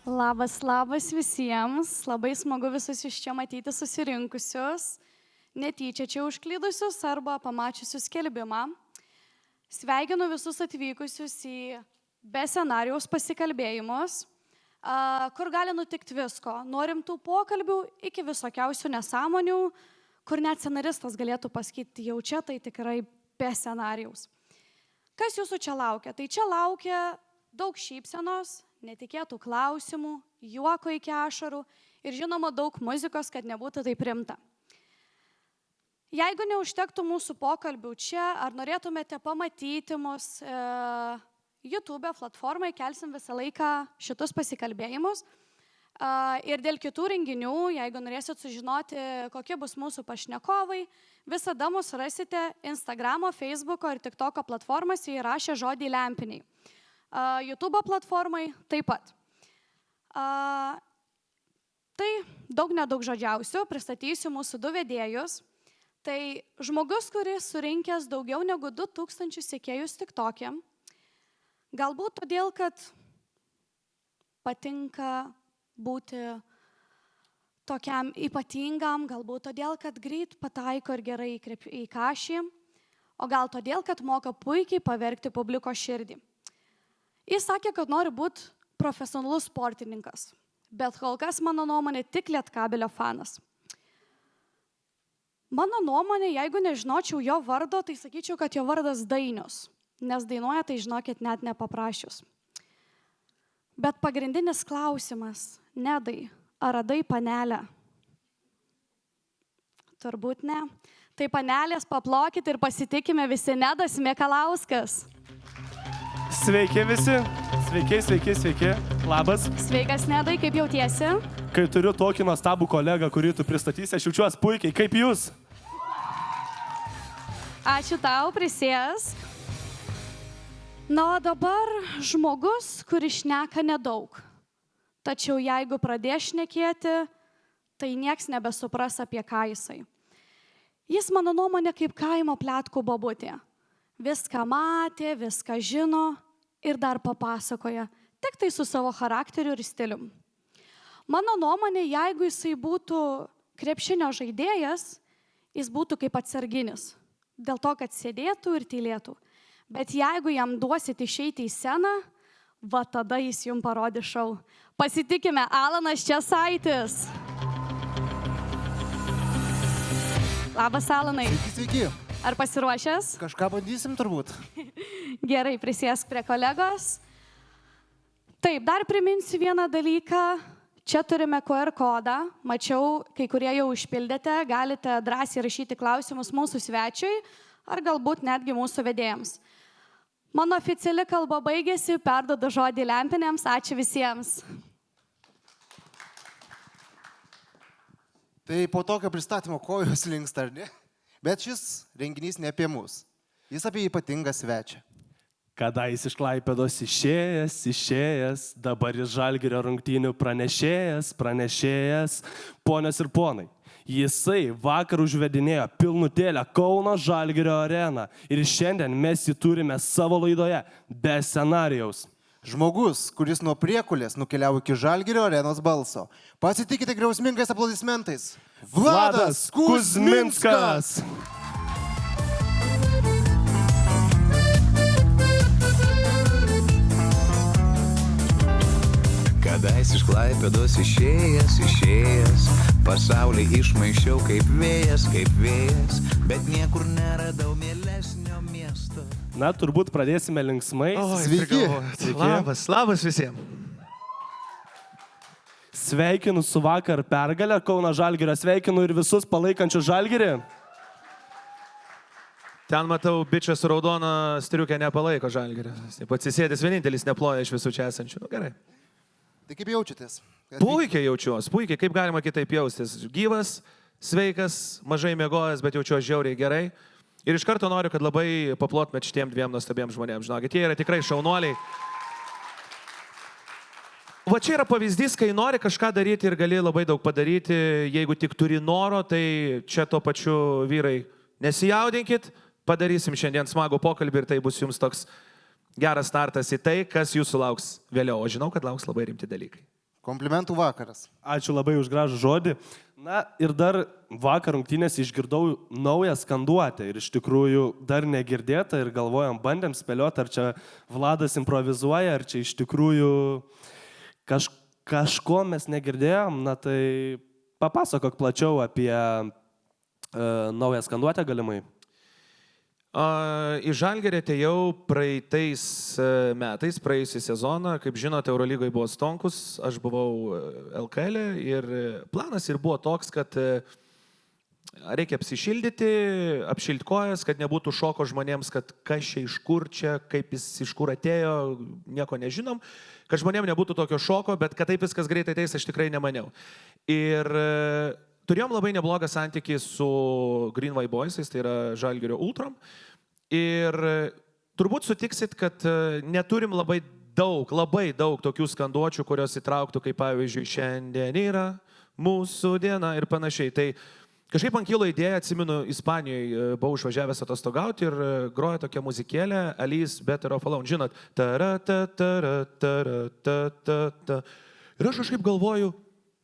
Labas visiems. Labai smagu visus iš čia matyti susirinkusius, netyčia čia užklydusius arba pamačiusius skelbimą. Sveikinu visus atvykusius į be scenarijaus pasikalbėjimus, kur gali nutikti visko. Nuo rimtų pokalbių iki visokiausių nesąmonių, kur net scenaristas galėtų pasakyti, jau čia tai tikrai be scenarijaus. Kas jūsų čia laukia? Tai čia laukia daug šypsenos, netikėtų klausimų, juoko iki ašarų ir žinoma daug muzikos, kad nebūtų taip rimta. Jeigu neužtektų mūsų pokalbių čia, ar norėtumėte pamatyti mus YouTube platformai, kelsim visą laiką šitus pasikalbėjimus. Ir dėl kitų renginių, jeigu norėsit sužinoti, kokie bus mūsų pašnekovai, visada mus rasite Instagramo, Facebooko ir TikToko platformose įrašę žodį lempiniai. YouTube platformai taip pat. Tai nedaug žodžiausių, pristatysiu mūsų du vedėjus. Tai žmogus, kuris surinkęs daugiau negu 2000 sekėjus TikTok'e, galbūt todėl, kad patinka būti tokiam ypatingam, galbūt todėl, kad greit pataiko ir gerai į kašį, o gal todėl, kad moka puikiai pavergti publikos širdį. Jis sakė, kad nori būti profesionalus sportininkas, bet kol kas, mano nuomonė, tik Lietkabelio fanas. Mano nuomonė, jeigu nežinočiau jo vardo, tai sakyčiau, kad jo vardas Dainius, nes dainuoja, tai žinokit, net nepaprašius. Bet pagrindinis klausimas, Nedai, ar radai panelę? Turbūt ne. Tai panelės paplokit ir pasitikime visi, Nedas Mikalauskas. Sveiki visi, sveiki, labas. Sveikas, Nedai, kaip jautiesi? Kai turiu tokį nuostabų kolegą, kurį tu pristatysi, aš jaučiuosi puikiai, kaip jūs? Ačiū tau, prisėsk. Na, o dabar žmogus, kuris šneka nedaug. Tačiau jeigu pradės šnekėti, tai nieks nebesupras apie ką jisai. Jis, mano nuomonė, kaip kaimo pletkų bobutė. Viską matė, viską žino ir dar papasakoja, tik tai su savo charakteriu ir stilium. Mano nuomonė, jeigu jisai būtų krepšinio žaidėjas, jis būtų kaip atsarginis, dėl to, kad sėdėtų ir tylėtų. Bet jeigu jam duosit išeiti į sceną, va tada jis jums parodys šou. Pasitikime, Alanas Česaitis. Labas, Alanai. Sveiki. Ar pasiruošęs? Kažką bandysim turbūt. Gerai, prisėsk prie kolegos. Taip, dar priminsiu vieną dalyką. Čia turime QR kodą. Mačiau, kai kurie jau užpildėte. Galite drąsiai rašyti klausimus mūsų svečiui ar galbūt netgi mūsų vedėjams. Mano oficiali kalba baigėsi, perduodu žodį lempinėms. Ačiū visiems. Tai po tokio pristatymo kojos linksta, ar ne? Bet šis renginys ne apie mus. Jis apie ypatingą svečią. Kada jis iš Klaipėdos išėjęs, dabar iš Žalgirio rungtynių pranešėjas, ponios ir ponai. Jisai vakar užvedinėjo pilnutėlę Kauno Žalgirio areną ir šiandien mes jį turime savo laidoje be scenarijaus. Žmogus, kuris nuo priekulės nukeliavo iki Žalgirio arenos balso. Pasitikite griausmingais aplodismentais. Vladas Kuzminskas. Kadais iš Klaipėdos išėjęs, pasaulį išmaišiau kaip vėjas, bet niekur neradau mielesnio miesto. Na, turbūt pradėsime linksmai. Sveiki. Labas visiems. Sveikinu su vakar pergalę Kauno Žalgirio, sveikinu ir visus palaikančius Žalgirį. Ten matau, bičias su raudona striukė nepalaiko Žalgirio. Atsisėdęs vienintelis neploja iš visų čia esančių. Nu, gerai. Tai kaip jaučiatės? Puikiai jaučiuos, kaip galima kitaip jaustis. Gyvas, sveikas, mažai miegojęs, bet jaučiuos žiauriai gerai. Ir iš karto noriu, kad labai paplotmėt šitiem dviem nuostabiems žmonėms. Žinokit, jie yra tikrai šaunuoliai. Va čia yra pavyzdys, kai nori kažką daryti ir gali labai daug padaryti. Jeigu tik turi noro, tai čia tuo pačiu vyrai nesijaudinkit. Padarysim šiandien smagų pokalbį ir tai bus jums toks geras startas į tai, kas jūsų lauks vėliau. O žinau, kad lauks labai rimti dalykai. Komplimentų vakaras. Ačiū labai už gražų žodį. Na ir dar vakar rungtynės išgirdau naują skanduotę ir iš tikrųjų dar negirdėta ir galvojom, bandėm spėlioti, ar čia Vladas improvizuoja, ar čia iš tikrųjų kažko mes negirdėjom. Na tai papasakok plačiau apie naują skanduotę galimai. Į Žalgirį atėjau praeitais metais, praėjusią sezoną. Kaip žinote, Eurolygoje buvo Stonkus, aš buvau LKL ir planas ir buvo toks, kad reikia apsišildyti, apšilti kojas, kad nebūtų šoko žmonėms, kad kas čia iš kur čia, kaip jis iš kur atėjo, nieko nežinom, kad žmonėms nebūtų tokio šoko, bet kad taip viskas greitai ateis, aš tikrai nemaniau. Ir turėjom labai neblogą santykį su Green White Boysais, tai yra Žalgirio Ultrom. Ir turbūt sutiksit, kad neturim labai daug tokių skanduočių, kurios įtrauktų, kaip pavyzdžiui, šiandien yra mūsų diena ir panašiai. Tai kažkaip man kilo idėja, atsimenu, Ispanijoje buvau išvažiavęs atostogauti ir grojo tokia muzikėlė, Alice Better of Alone, žinot. Ir aš kažkaip galvoju,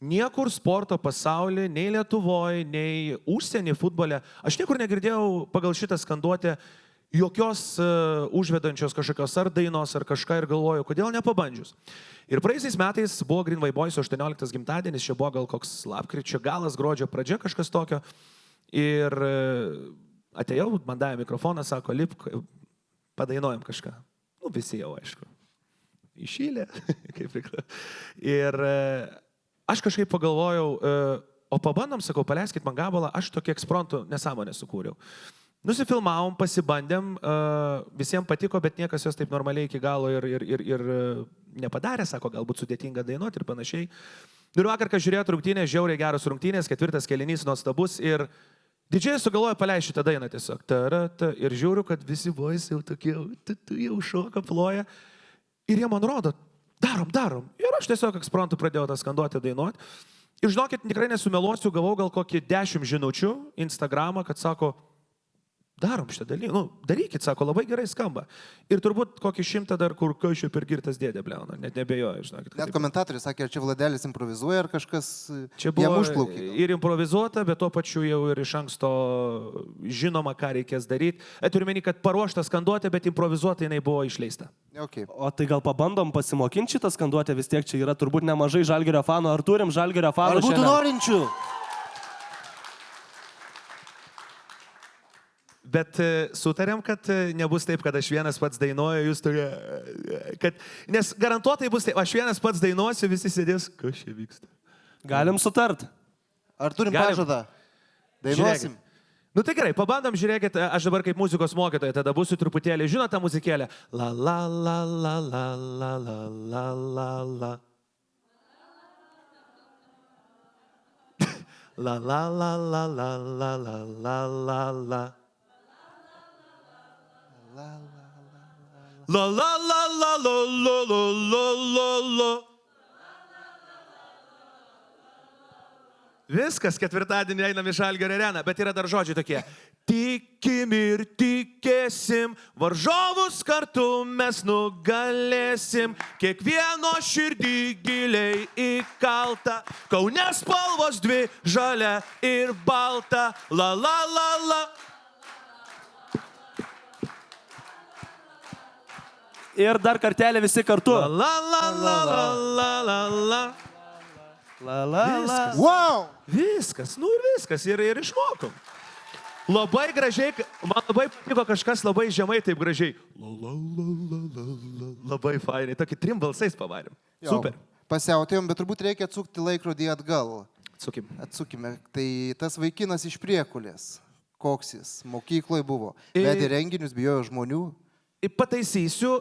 niekur sporto pasaulyje, nei Lietuvoje, nei užsienį futbole, aš niekur negirdėjau pagal šitą skanduotę jokios užvedančios kažkokios ar dainos ar kažką ir galvoju, kodėl nepabandžius. Ir praeisiais metais buvo Green White Boys 18 gimtadienis, čia buvo gal koks lapkričio galas, gruodžio pradžia, kažkas tokio. Ir atėjau, man davė mikrofoną, sako, lipk, padainuojam kažką. Nu, visi jau, aišku. Išylė, kaip reikia. Ir aš kažkaip pagalvojau, o pabandom, sakau, paleiskit man gabalą, aš tokį ekspromptų nesąmonę sukūriau. Nusifilmavom, pasibandėm, visiems patiko, bet niekas jos taip normaliai iki galo ir nepadarė, sako, galbūt sudėtinga dainuoti ir panašiai. Ir vakar, kai žiūrėjot rungtynės, žiauriai geros rungtynės, 4. kėlinys nuostabus ir didžiai sugalvojo paleisti šitą dainą tiesiog. Ir žiūriu, kad visi boys jau tokie, jau šoka, ploja. Ir jie man rodo, darom. Ir aš tiesiog ekspromptu pradėjau tą skanduotę dainuoti. Ir žinokit, tikrai nesumeluosiu, gavau gal kokį 10 žinučių Instagramą, kad sako, darom šitą dalyką, nu, darykit, sako, labai gerai skamba. Ir turbūt kokį 100 dar kur kažkaip per girtas dėdė bliauna, net nebejoju, žinokit. Net komentatoriai sakė, ar čia Vladelis improvizuoja, ar kažkas čia jam buvo užplaukė. ir improvizuota, bet tuo pačiu jau ir iš anksto žinoma, ką reikės daryti. Turiu meni, kad paruošta skanduotė, bet improvizuota jinai buvo išleista. Okay. O tai gal pabandom pasimokinti šitą skanduotę, vis tiek čia yra turbūt nemažai Žalgirio fanų. Ar turim Žalgirio fanų? Ar būtų norinčių? Bet sutarėm, kad nebus taip, kad aš vienas pats dainuoju, jūs tokia, kad, nes garantuotai bus taip, aš vienas pats dainuosiu, visi sėdės, kas čia vyksta. Galim sutart. Ar turim Galim. pažadą? Dainuosim. Žiūrėkit. Nu tai gerai, pabandom, žiūrėkit, aš dabar kaip muzikos mokytoja, tada būsiu truputėlį, žinot tą muzikėlę? La la la la la la la la la la. La la la la la la la la la la. La la la la la la la la la la. Viskas, ketvirtadienį einam į Žalgirio areną, bet yra dar žodžiai tokie. Tikim ir tikėsim, varžovus kartu mes nugalėsim, kiekvieno širdį giliai įkalta, Kaune spalvos dvi, žalia ir balta, la la la la. Ir dar kartelį visi kartu. La la la la la la la la. La la la. Wow! Viskas, nu ir viskas, ir išmokom. Labai gražiai, man labai patiko kažkas labai žemai taip gražiai. La la la la la la. Labai fainai, tokį 3 balsais pavarėm. Super. Pasiautėjom, bet turbūt reikia atsukti laikrodį atgal. Atsukim. Atsukime. Tai tas vaikinas iš Priekulės, koks jis, mokykloje buvo. Vedė renginius, bijojo žmonių. Pataisysiu,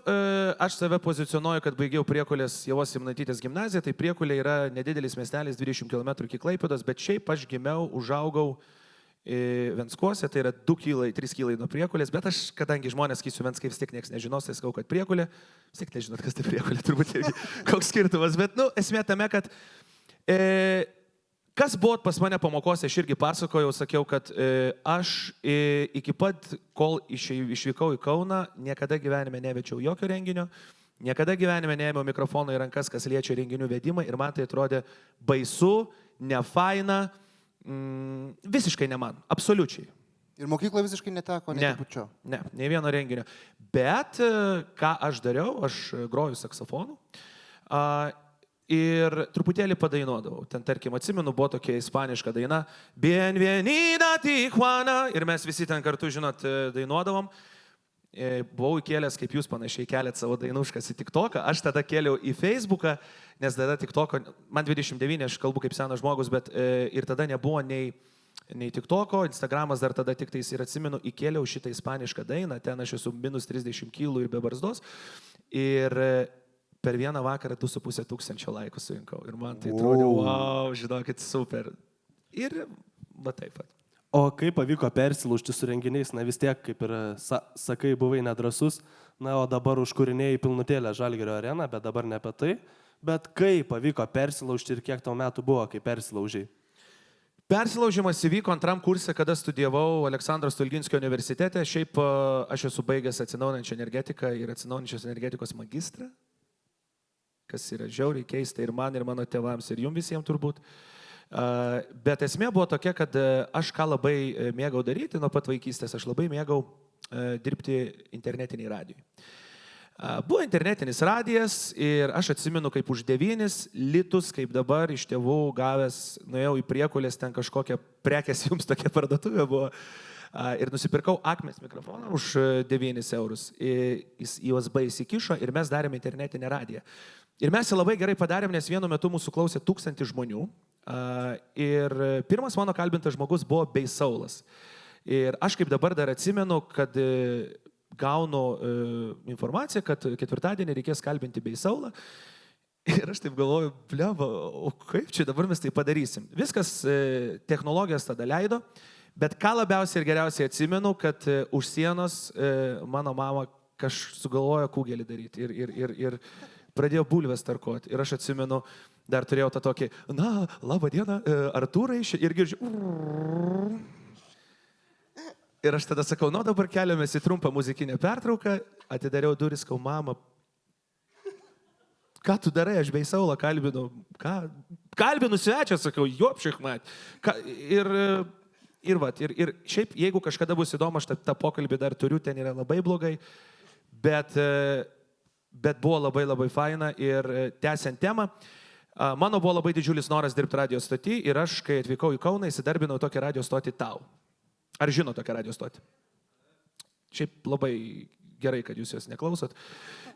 aš save pozicionuoju, kad baigiau Priekulės Ievos Simonaitytės gimnaziją, tai Priekulė yra nedidelis miestelis 20 km iki Klaipėdos, bet šiaip aš gimiau, užaugau Venskuose, tai yra 3 kilai nuo Priekulės, bet aš, kadangi žmonės sakysiu Venskai, vis tiek niekas nežinos, tai sakau, kad Priekulė, vis tiek nežinot, kas tai Priekulė, turbūt irgi koks skirtumas, bet, nu, esmė tame, kad kas buvo pas mane pamokose, aš irgi pasakojau, sakiau, kad aš iki pat, kol išvykau į Kauną, niekada gyvenime nevečiau jokio renginio, Niekada gyvenime neėmiau mikrofono į rankas, kas liečia renginių vedimą ir man tai atrodė baisu, nefaina, visiškai ne man, absoliučiai. Ir mokykla visiškai neteko, nepučio. Ne, nei vieno renginio. Bet ką aš dariau, aš groju saksofonu ir truputėlį padainuodavau. Ten, tarkim, atsimenu, buvo tokia ispaniška daina Bienvenida Tijuana ir mes visi ten kartu, žinot, dainuodavom. Buvau įkėlęs, kaip jūs panašiai keliat savo dainuškas į TikToką. Aš tada kėliau į Facebooką, nes tada TikToko, man 29, aš kalbu kaip senas žmogus, bet ir tada nebuvo nei TikToko, Instagramas dar tada tik tais ir atsimenu, įkėliau šitą ispanišką dainą, ten aš esu minus 30 kg ir be barzdos. Ir per vieną vakarą 2500 laikų surinkau. Ir man tai atrodė, wow, žinokit, super. Ir va taip pat. O kaip pavyko persilaužti su renginiais, na vis tiek, kaip ir sakai, buvai nedrasus, na o dabar užkūrinėjai pilnutėlę Žalgirio areną, bet dabar ne apie tai. Bet kaip pavyko persilaužti ir kiek tau metų buvo, kai persilaužiai? Persilaužimas įvyko antram kurse, kada studijavau Aleksandro Stulginskio universitete. Šiaip aš esu baigęs atsinaujinančią energetiką ir atsinaujinančios energetikos magistrą, kas yra žiauriai keista ir man, ir mano tėvams, ir jums visiems turbūt. Bet esmė buvo tokia, kad aš ką labai mėgau daryti nuo pat vaikystės, aš labai mėgau dirbti internetiniai radijui. Buvo internetinis radijas ir aš atsimenu, kaip už 9 litus, kaip dabar iš tėvų gavęs, nuėjau į Priekulės, ten kažkokia prekės jums tokia parduotuvė buvo ir nusipirkau Akmės mikrofoną už 9 eurus. Jis į USB įsikišo ir mes darėme internetinę radiją. Ir mes jį labai gerai padarėm, nes vienu metu mūsų klausė 1000 žmonių ir pirmas mano kalbintas žmogus buvo Bei Saulas. Ir aš kaip dabar dar atsimenu, kad gaunu informaciją, kad ketvirtadienį reikės kalbinti Bei Saulą. Ir aš taip galvoju, bleva, o kaip čia dabar mes tai padarysim? Viskas technologijos tada leido, bet ką labiausiai ir geriausiai atsimenu, kad už sienos mano mama sugalvojo kugelį daryti ir pradėjo bulves tarkuoti. Ir aš atsimenu, dar turėjau tą tokį, na, labą dieną, Artūrai, ir girdžiu. Ir aš tada sakau, nu dabar keliamės į trumpą muzikinę pertrauką, atidariau duris, sakau, mama, ką tu darai, aš Bei Saulą kalbinu, kalbinu svečią, sakau, jopšik mat. Ir šiaip, jeigu kažkada bus įdomu, aš tą pokalbį dar turiu, ten yra labai blogai, bet buvo labai labai faina ir tęsiant temą, mano buvo labai didžiulis noras dirbti radio stotį ir aš, kai atvykau į Kauną, įsidarbinau tokią radio stotį Tau. Ar žino tokią radio stotį? Šiaip labai gerai, kad jūs jos neklausot.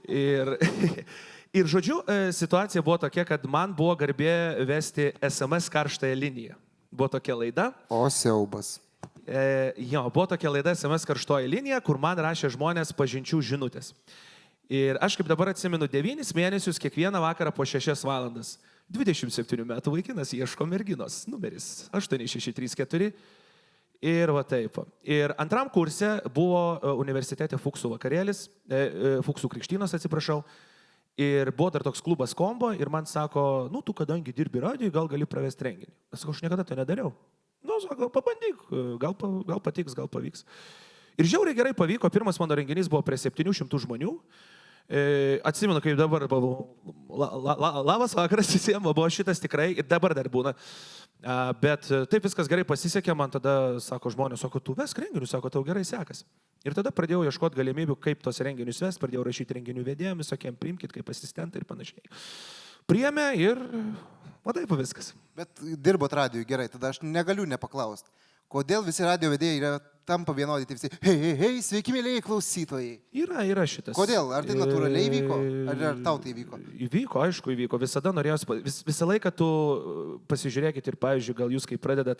Ir žodžiu, situacija buvo tokia, kad man buvo garbė vesti SMS karštąją liniją. Buvo tokia laida. O siaubas. Jo, buvo tokia laida SMS karštoji linija, kur man rašė žmonės pažinčių žinutės. Ir aš kaip dabar atsimenu 9 mėnesius kiekvieną vakarą po 6 valandas. 27 metų vaikinas ieško merginos. Numeris 8634. Ir va taip. Ir antram kurse buvo universitete Fuksų vakarėlis, Fuksų krikštynos, atsiprašau. Ir buvo dar toks klubas Kombo ir man sako, nu tu kadangi dirbi radijui, gal gali pravesti renginį. Aš sakau, aš niekada to nedariau. Nu, sako, pabandyk, gal patiks, gal pavyks. Ir žiauriai gerai pavyko, pirmas mano renginys buvo prie 700 žmonių. Atsimenu, kaip dabar buvau, labas vakaras visiems, buvo šitas tikrai ir dabar dar būna. Bet taip viskas gerai pasisekė, man tada, sako žmonės, sako, tu vesk renginius, sako, tau gerai sekas. Ir tada pradėjau ieškoti galimybių, kaip tos renginius vest, pradėjau rašyti renginių vedėjams, visokiem priimkit kaip asistentai ir panašiai. Priėmė ir va taip viskas. Bet dirbot radijui, gerai, tada aš negaliu nepaklausti. Kodėl visi radio vedėjai tampa vienodai, tai visi, hei, sveiki, mėlyjei klausytojai. Yra šitas. Kodėl? Ar tai natūraliai įvyko? Ar tau tai įvyko? Įvyko, aišku, įvyko. Visada norėjau, visą laiką tu pasižiūrėkit ir, pavyzdžiui, gal jūs, kai pradedat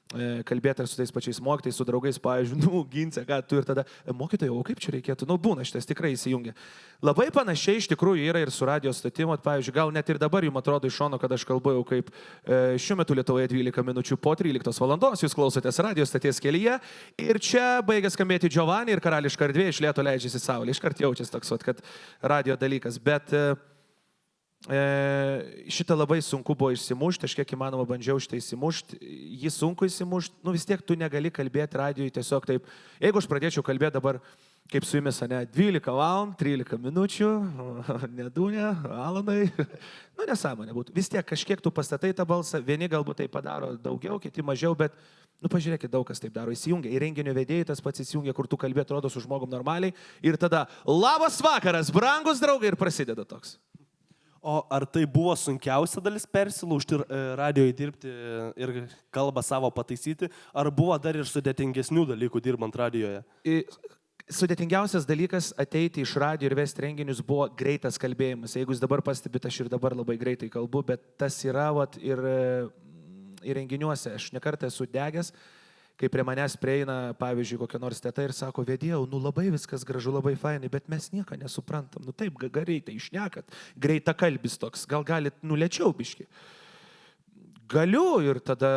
kalbėti ar su tais pačiais mokytais, su draugais, pavyzdžiui, gince, ką tu ir tada, mokytojai, o kaip čia reikėtų, būna šitas tikrai įsijungia. Labai panašiai iš tikrųjų yra ir su radio statymu, pavyzdžiui, gal net ir dabar jums atrodo iš šono, kad aš kalbu jau kaip šiuo metu Lietuvoje 12 minučių po 13 valandos, jūs klausotės radio stoties kelyje ir čia baigia skambėti Giovanni ir karališka erdvė iš lėto leidžiasi saulė, iškart jaučiasi toks, kad radio dalykas, bet šitą labai sunku buvo išsimušti, aš kiek įmanoma bandžiau šitą įsimušti, jį sunku įsimušti, vis tiek tu negali kalbėti radijui tiesiog taip, jeigu aš pradėčiau kalbėti dabar Kaip su jumis, ne? 12 valandų, 13 minučių, nedūnė, valandai. Nu, nesąmonė būtų. Vis tiek kažkiek tu pastatai tą balsą, vieni galbūt tai padaro daugiau, kiti mažiau, bet, nu, pažiūrėkit, daug kas taip daro. Įsijungia į renginio vedėjai, tas pats įsijungia, kur tu kalbėt, atrodo, su žmogum normaliai. Ir tada, labas vakaras, brangus draugai, ir prasideda toks. O ar tai buvo sunkiausia dalis persilaužti radijoje dirbti ir kalbą savo pataisyti, ar buvo dar ir sudėtingesnių dalykų dirbant radijoje? Sudėtingiausias dalykas ateiti iš radijo ir vesti renginius buvo greitas kalbėjimas. Jeigu jūs dabar pastebite, aš ir dabar labai greitai kalbu, bet tas yra ir renginiuose. Aš nekartą esu degęs, kai prie manęs prieina, pavyzdžiui, kokia nors teta ir sako, vedėjau, nu labai viskas gražu, labai fainai, bet mes nieko nesuprantam. Nu taip, greitai išnekat, greita kalbis toks, gal galit nulėčiau biški. Galiu ir tada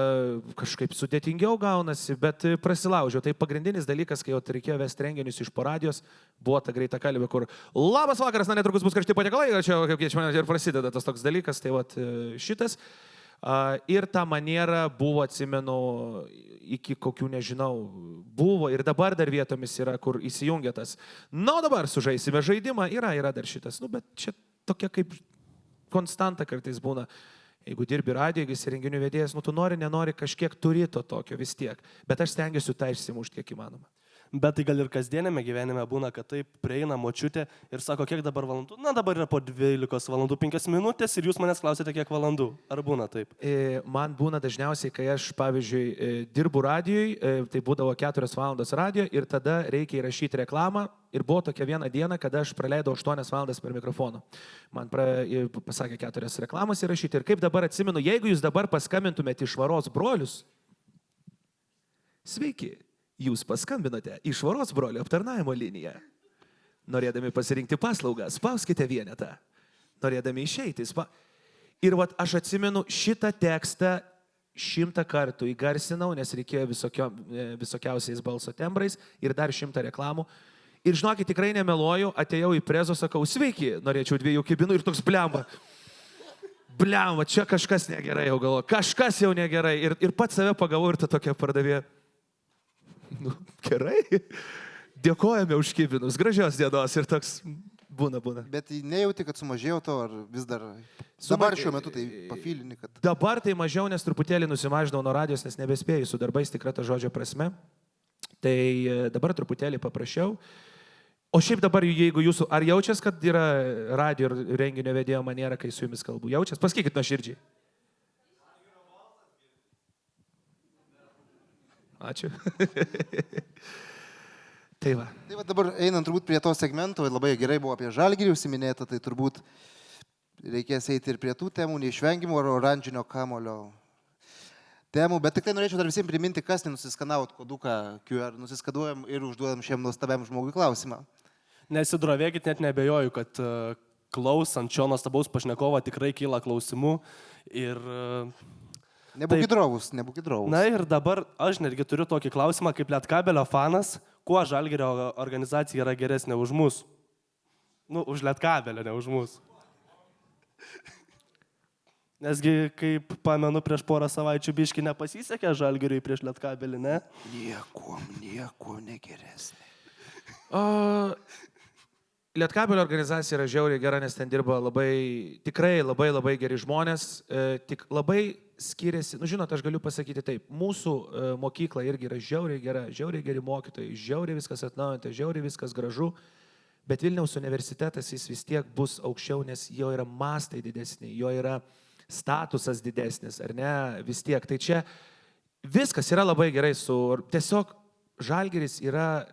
kažkaip sudėtingiau gaunasi, bet prasilaužiau. Tai pagrindinis dalykas, kai jau reikėjo vesti renginius iš po radijos, buvo ta greita kalbė, kur labas vakaras, na netrukus bus karšti patiekalai, čia kaip kiečiame ir prasideda tas toks dalykas, tai vat šitas. Ir ta maniera buvo, atsimenu, iki kokių nežinau, buvo ir dabar dar vietomis yra, kur įsijungia tas. Na, dabar sužaisime žaidimą, yra dar šitas, nu, bet čia tokia kaip konstanta kartais būna. Jeigu dirbi radijo, jeigu esi renginių vedėjas, nu tu nori, nenori, kažkiek turi to tokio vis tiek. Bet aš stengiuosi tą išsimušti kiek įmanoma. Bet tai gal ir kasdienėme gyvenime būna, kad taip prieina močiutė ir sako, kiek dabar valandų? Na, dabar yra po 12 valandų 5 minutės ir jūs manęs klausėte, kiek valandų. Ar būna taip? Man būna dažniausiai, kai aš, pavyzdžiui, dirbu radijui, tai būdavo 4 valandos radijo ir tada reikia įrašyti reklamą. Ir buvo tokia viena diena, kada aš praleidau 8 valandas per mikrofoną. Man pasakė 4 reklamas įrašyti. Ir kaip dabar atsimenu, jeigu jūs dabar paskambintumėte į Švaros brolius, sveiki. Jūs paskambinote į Švaros brolių aptarnavimo liniją. Norėdami pasirinkti paslaugą, spauskite vienetą. Norėdami išeiti. Ir vat aš atsimenu šitą tekstą 100 kartų įgarsinau, nes reikėjo visokiausiais balso tembrais ir dar 100 reklamų. Ir žinokit, tikrai nemeluoju, atėjau į prezo, sakau, sveiki, norėčiau 2 kibinų ir toks blemba. Blemba, čia kažkas negerai jau galvo, kažkas jau negerai. Ir pats save pagavau ir ta tokia pardavė. Nu, gerai, dėkojame už kibinus, gražios dienos ir toks būna. Bet nejauti, kad sumažėjo to, ar vis dar... Dabar šiuo metu tai pafilini, kad... Dabar tai mažiau, nes truputėlį nusimažinau nuo radijos, nes nebespėjau su darbais tikrą tą žodžio prasme. Tai dabar truputėlį paprašiau. O šiaip dabar, jeigu jūsų... Ar jaučias, kad yra radijo ir renginio vedėjo maniera, kai su jumis kalbu? Jaučias? Pasakykit nuoširdžiai. Ačiū. Tai va. Tai va dabar einant turbūt prie to segmento, labai gerai buvo apie Žalgirį užsiminėta, tai turbūt reikės eiti ir prie tų temų, neišvengimų ar oranžinio kamulio temų, bet tik tai norėčiau dar visiems priminti, kas nenusiskanavot koduką QR, nusiskaduojam ir užduodam šiam nuostabiam žmogui klausimą. Nesidrovėkit, net nebejoju, kad klausant šio nuostabaus pašnekovo tikrai kyla klausimų ir... Nebūkit drovus. Na ir dabar aš netgi turiu tokį klausimą, kaip Lietkabelio fanas, kuo Žalgirio organizacija yra geresnė už mus? Nu, už Lietkabelio, ne už mus. Nesgi, kaip pamenu, prieš porą savaičių biški nepasisekė Žalgiriui prieš Lietkabelį, ne? Nieko negeresnė. Lietkabelio organizacija yra žiauriai gera, nes ten dirba tikrai labai geri žmonės, tik labai skiriasi, nu žinot, aš galiu pasakyti taip, mūsų mokykla irgi yra žiauriai gera, žiauriai geri mokytojai, žiauriai viskas atnaujinta, žiauriai viskas gražu, bet Vilniaus universitetas jis vis tiek bus aukščiau, nes jo yra mastai didesni, jo yra statusas didesnis, ar ne, vis tiek. Tai čia viskas yra labai gerai tiesiog Žalgiris yra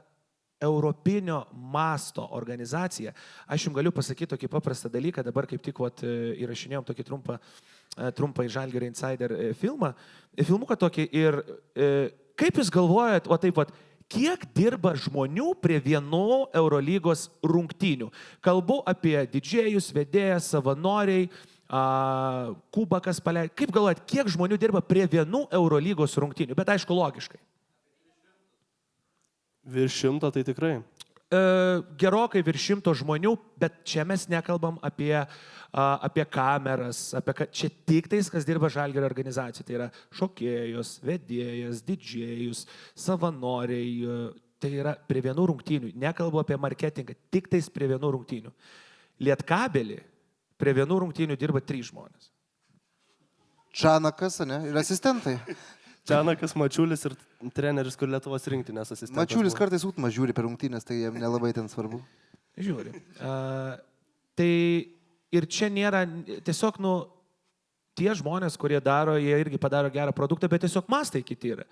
europinio masto organizacija. Aš jums galiu pasakyti tokį paprastą dalyką, dabar kaip tik įrašinėjom tokį trumpą į Žalgirio Insider filmuką tokį ir kaip jūs galvojat, kiek dirba žmonių prie vienų Eurolygos rungtynių? Kalbu apie didžėjus, vedėjas, savanoriai, Kubakas paleidžia. Kaip galvojat, kiek žmonių dirba prie vienų Eurolygos rungtynių? Bet aišku, logiškai. Virš 100 tai tikrai. Gerokai virš 100 žmonių, bet čia mes nekalbam apie kameras, čia tik tais, kas dirba Žalgirio organizacijai. Tai yra šokėjos, vedėjas, didžėjus, savanoriai, tai yra prie vienų rungtynių, nekalbu apie marketingą, tik tais prie vienų rungtynių. Lietkabelį prie vienų rungtynių dirba 3 žmonės. Čanakas, ne? Ir asistentai. Čianakas, Mačiulis ir treneris, kur Lietuvos rinktinės asistentas. Mačiulis buvo. kartais Utmas žiūri per rungtynės, tai jam nelabai ten svarbu. Žiūri. Tai ir čia nėra, tiesiog, tie žmonės, kurie daro, jie irgi padaro gerą produktą, bet tiesiog mastai kiti yra.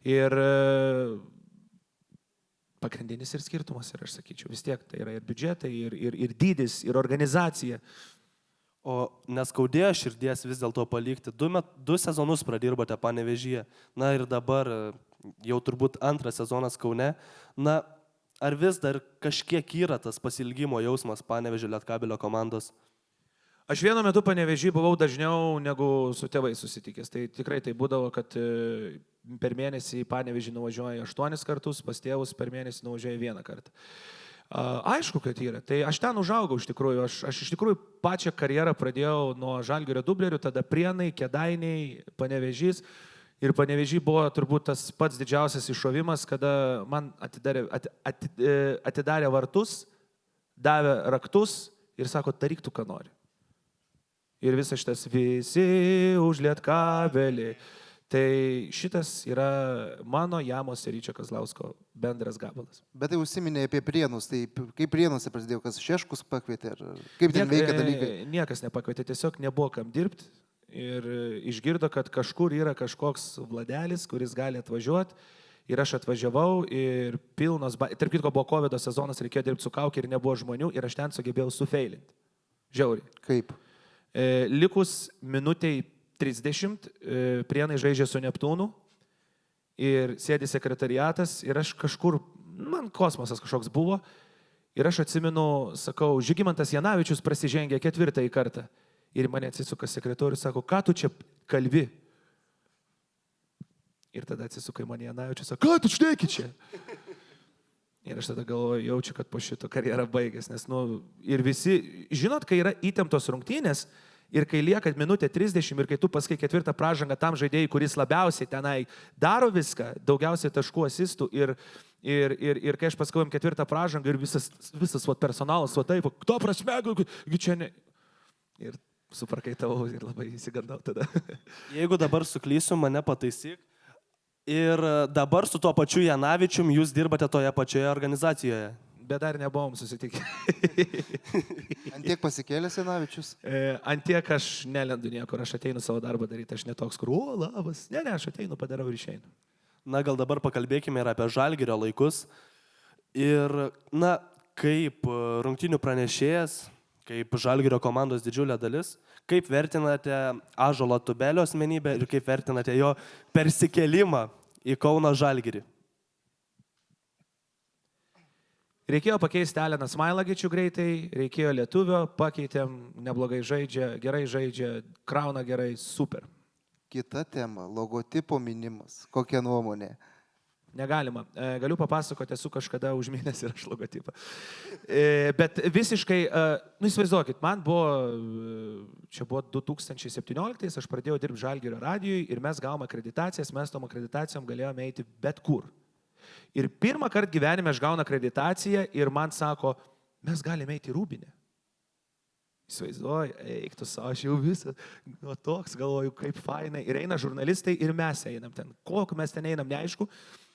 Ir pagrindinis ir skirtumas yra, aš sakyčiau, vis tiek tai yra ir biudžetai, ir dydis, ir organizacija. O neskaudėjo širdies vis dėlto palikti. 2 sezonus pradirbote Panevėžyje. Na ir dabar jau turbūt 2 sezonas Kaune. Na, ar vis dar kažkiek yra tas pasilgimo jausmas Panevėžio Lietkabelio komandos? Aš vienu metu Panevėžy buvau dažniau negu su tėvais susitikęs. Tai tikrai tai būdavo, kad per mėnesį į Panevėžį nuvažiuoja 8 kartus, pas tėvus per mėnesį nuvažiuoja 1 kartą. Aišku, kad yra. Tai aš ten užaugau iš tikrųjų. Aš iš tikrųjų pačią karjerą pradėjau nuo Žalgirio dublerių, tada Prienai, Kėdainiai, Panevėžys. Ir Panevėžy buvo turbūt tas pats didžiausias iššovimas, kada man atidarė vartus, davė raktus ir sako, daryk tu, ką nori. Ir visas šitas visi už Lietkabelį. Tai šitas yra mano, Jamos ir Ryčio Kazlausko bendras gabalas. Bet tai užsiminė apie Prienus, tai kaip Prienuose prasidėjo, kas Šeškus pakvietė, ar kaip ten veikia dalykai? Niekas nepakvietė, tiesiog nebuvo kam dirbti ir išgirdo, kad kažkur yra kažkoks Vladelis, kuris gali atvažiuoti. Ir aš atvažiavau ir pilnos, tarp kitko buvo COVID sezonas, reikėjo dirbti su kaukė ir nebuvo žmonių ir aš ten sugebėjau sufeilinti. Žiauriai. Kaip? Likus minutei 30 Prienai žaidžia su Neptūnu ir sėdi sekretariatas ir aš kažkur, man kosmosas kažkoks buvo ir aš atsimenu, sakau, Žygimantas Janavičius prasižengė 4. kartą ir mane atsisuka sekretorius, sako, ką tu čia kalbi? Ir tada atsisuka į mane Janavičius, sako, ką tu šneki čia? Ir aš tada galvoju, jaučiu, kad po šito karjera baigės, nes, ir visi, žinot, kai yra įtemptos rungtynės, ir kai lieka minutė 30 ir kai tu paskai 4 pražangą tam žaidėjai, kuris labiausiai tenai daro viską, daugiausiai taškų asistų ir kai aš paskau 4 pražangą ir visas personalas, taip, to prasme, čia ne. Ir suprakaitavau ir labai įsigandau tada. Jeigu dabar suklysiu, mane pataisyk. Ir dabar su tuo pačiu Janavičium jūs dirbate toje pačioje organizacijoje. Bet dar nebuvom susitikę. Antiek pasikėlęs Janavičius? Antiek aš nelendu niekur, aš ateinu savo darbą daryti, aš netoks, kur, labas. Ne, aš ateinu, padarau ir išeinu. Na, gal dabar pakalbėkime ir apie Žalgirio laikus. Ir, kaip rungtynių pranešėjas, kaip Žalgirio komandos didžiulė dalis, kaip vertinate Ąžuolo Tubelio asmenybę ir kaip vertinate jo persikėlimą į Kauno Žalgirį? Reikėjo pakeisti Aleną Smailagičių greitai, reikėjo lietuvio, pakeitėm, neblogai žaidžia, gerai žaidžia, krauna gerai, super. Kita tema, logotipo minimas. Kokia nuomonė? Negalima. Galiu papasakoti, esu kažkada užminęs ir aš logotipą. Bet visiškai, įsivaizduokit, man buvo, čia buvo 2017, aš pradėjau dirbti Žalgirio radijui ir mes gavom akreditacijas, mes tom akreditacijom galėjome eiti bet kur. Ir pirmą kartą gyvenime aš gaunu akreditaciją ir man sako, mes galime eiti į Rūbinę. Įsivaizduoju, eik tu savo, aš jau visą, toks galvoju, kaip fainai. Ir eina žurnalistai ir mes einam ten. Kokiu mes ten einam, neaišku.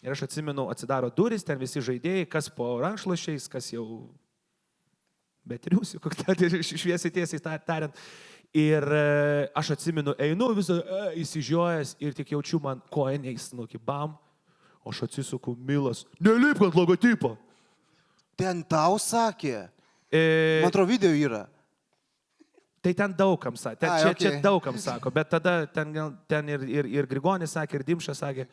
Ir aš atsimenu, atsidaro duris, ten visi žaidėjai, kas po rankšluošiais, kas jau be triusių, šviesiai tiesiai tariant. Ir aš atsimenu, einu visą įsižiojęs ir tik jaučiu man koeniais, bam. O aš atsisuku, Milas, nelipk ant logotipo. Ten tau sakė. Man atrodo, video yra. Tai ten daugam sakė, čia daugam sako, bet tada ten ir Grigonis sakė, ir Dimšas sakė,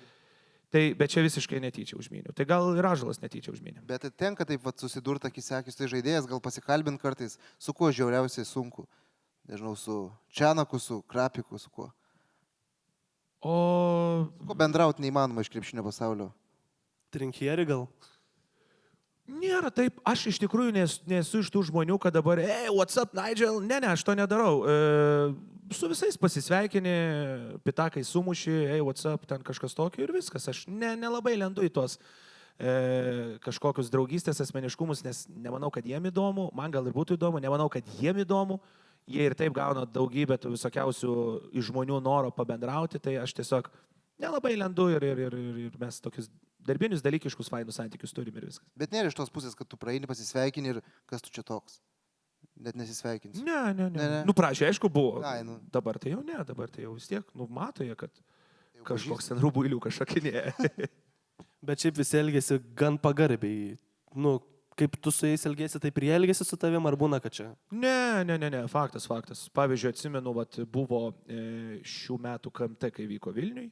bet čia visiškai netyčia užmyniau. Tai gal ir Ąžuolas netyčia užmyniau. Bet tenka taip susidurti akis akis, tai žaidėjas gal pasikalbint kartais, su kuo žiauriausiai sunku. Nežinau, su Čianaku, su Krapiku, su kuo. Su kuo bendrauti neįmanoma iš krepšinio pasaulio. Trinkieri gal? Nėra taip, aš iš tikrųjų nesu iš tų žmonių, kad dabar, what's up, Nigel? Ne, aš to nedarau. Su visais pasisveikini, pitakai sumuši, what's up, ten kažkas tokio ir viskas. Aš nelabai lendu į tuos kažkokius draugystės asmeniškumus, nes nemanau, kad jiem įdomu, man gal ir būtų įdomu, nemanau, kad jiem įdomu, jie ir taip gauna daugybę tų visokiausių iš žmonių noro pabendrauti, tai aš tiesiog nelabai lendu ir mes tokius darbinius dalykiškus fainus santykius turim ir viskas. Bet nėra iš tos pusės, kad tu praeini, pasisveikini ir kas tu čia toks. Net nesisveikinsi. Ne. Ne. Nu, pradžioje, aišku, buvo. Ai, nu. Dabar tai jau ne, dabar tai jau vis tiek, nu, mato jie, kad Jau kažkoks ten rūbuiliukas šakinėje. Bet šiaip visi elgėsi gan pagarbiai. Nu, kaip tu su jais elgėsi, taip ir jie elgėsi su tavim, ar būna, kad čia? Ne, faktas. Pavyzdžiui, atsimenu, vat, buvo šių metų KMT, kai vyko Vilniui.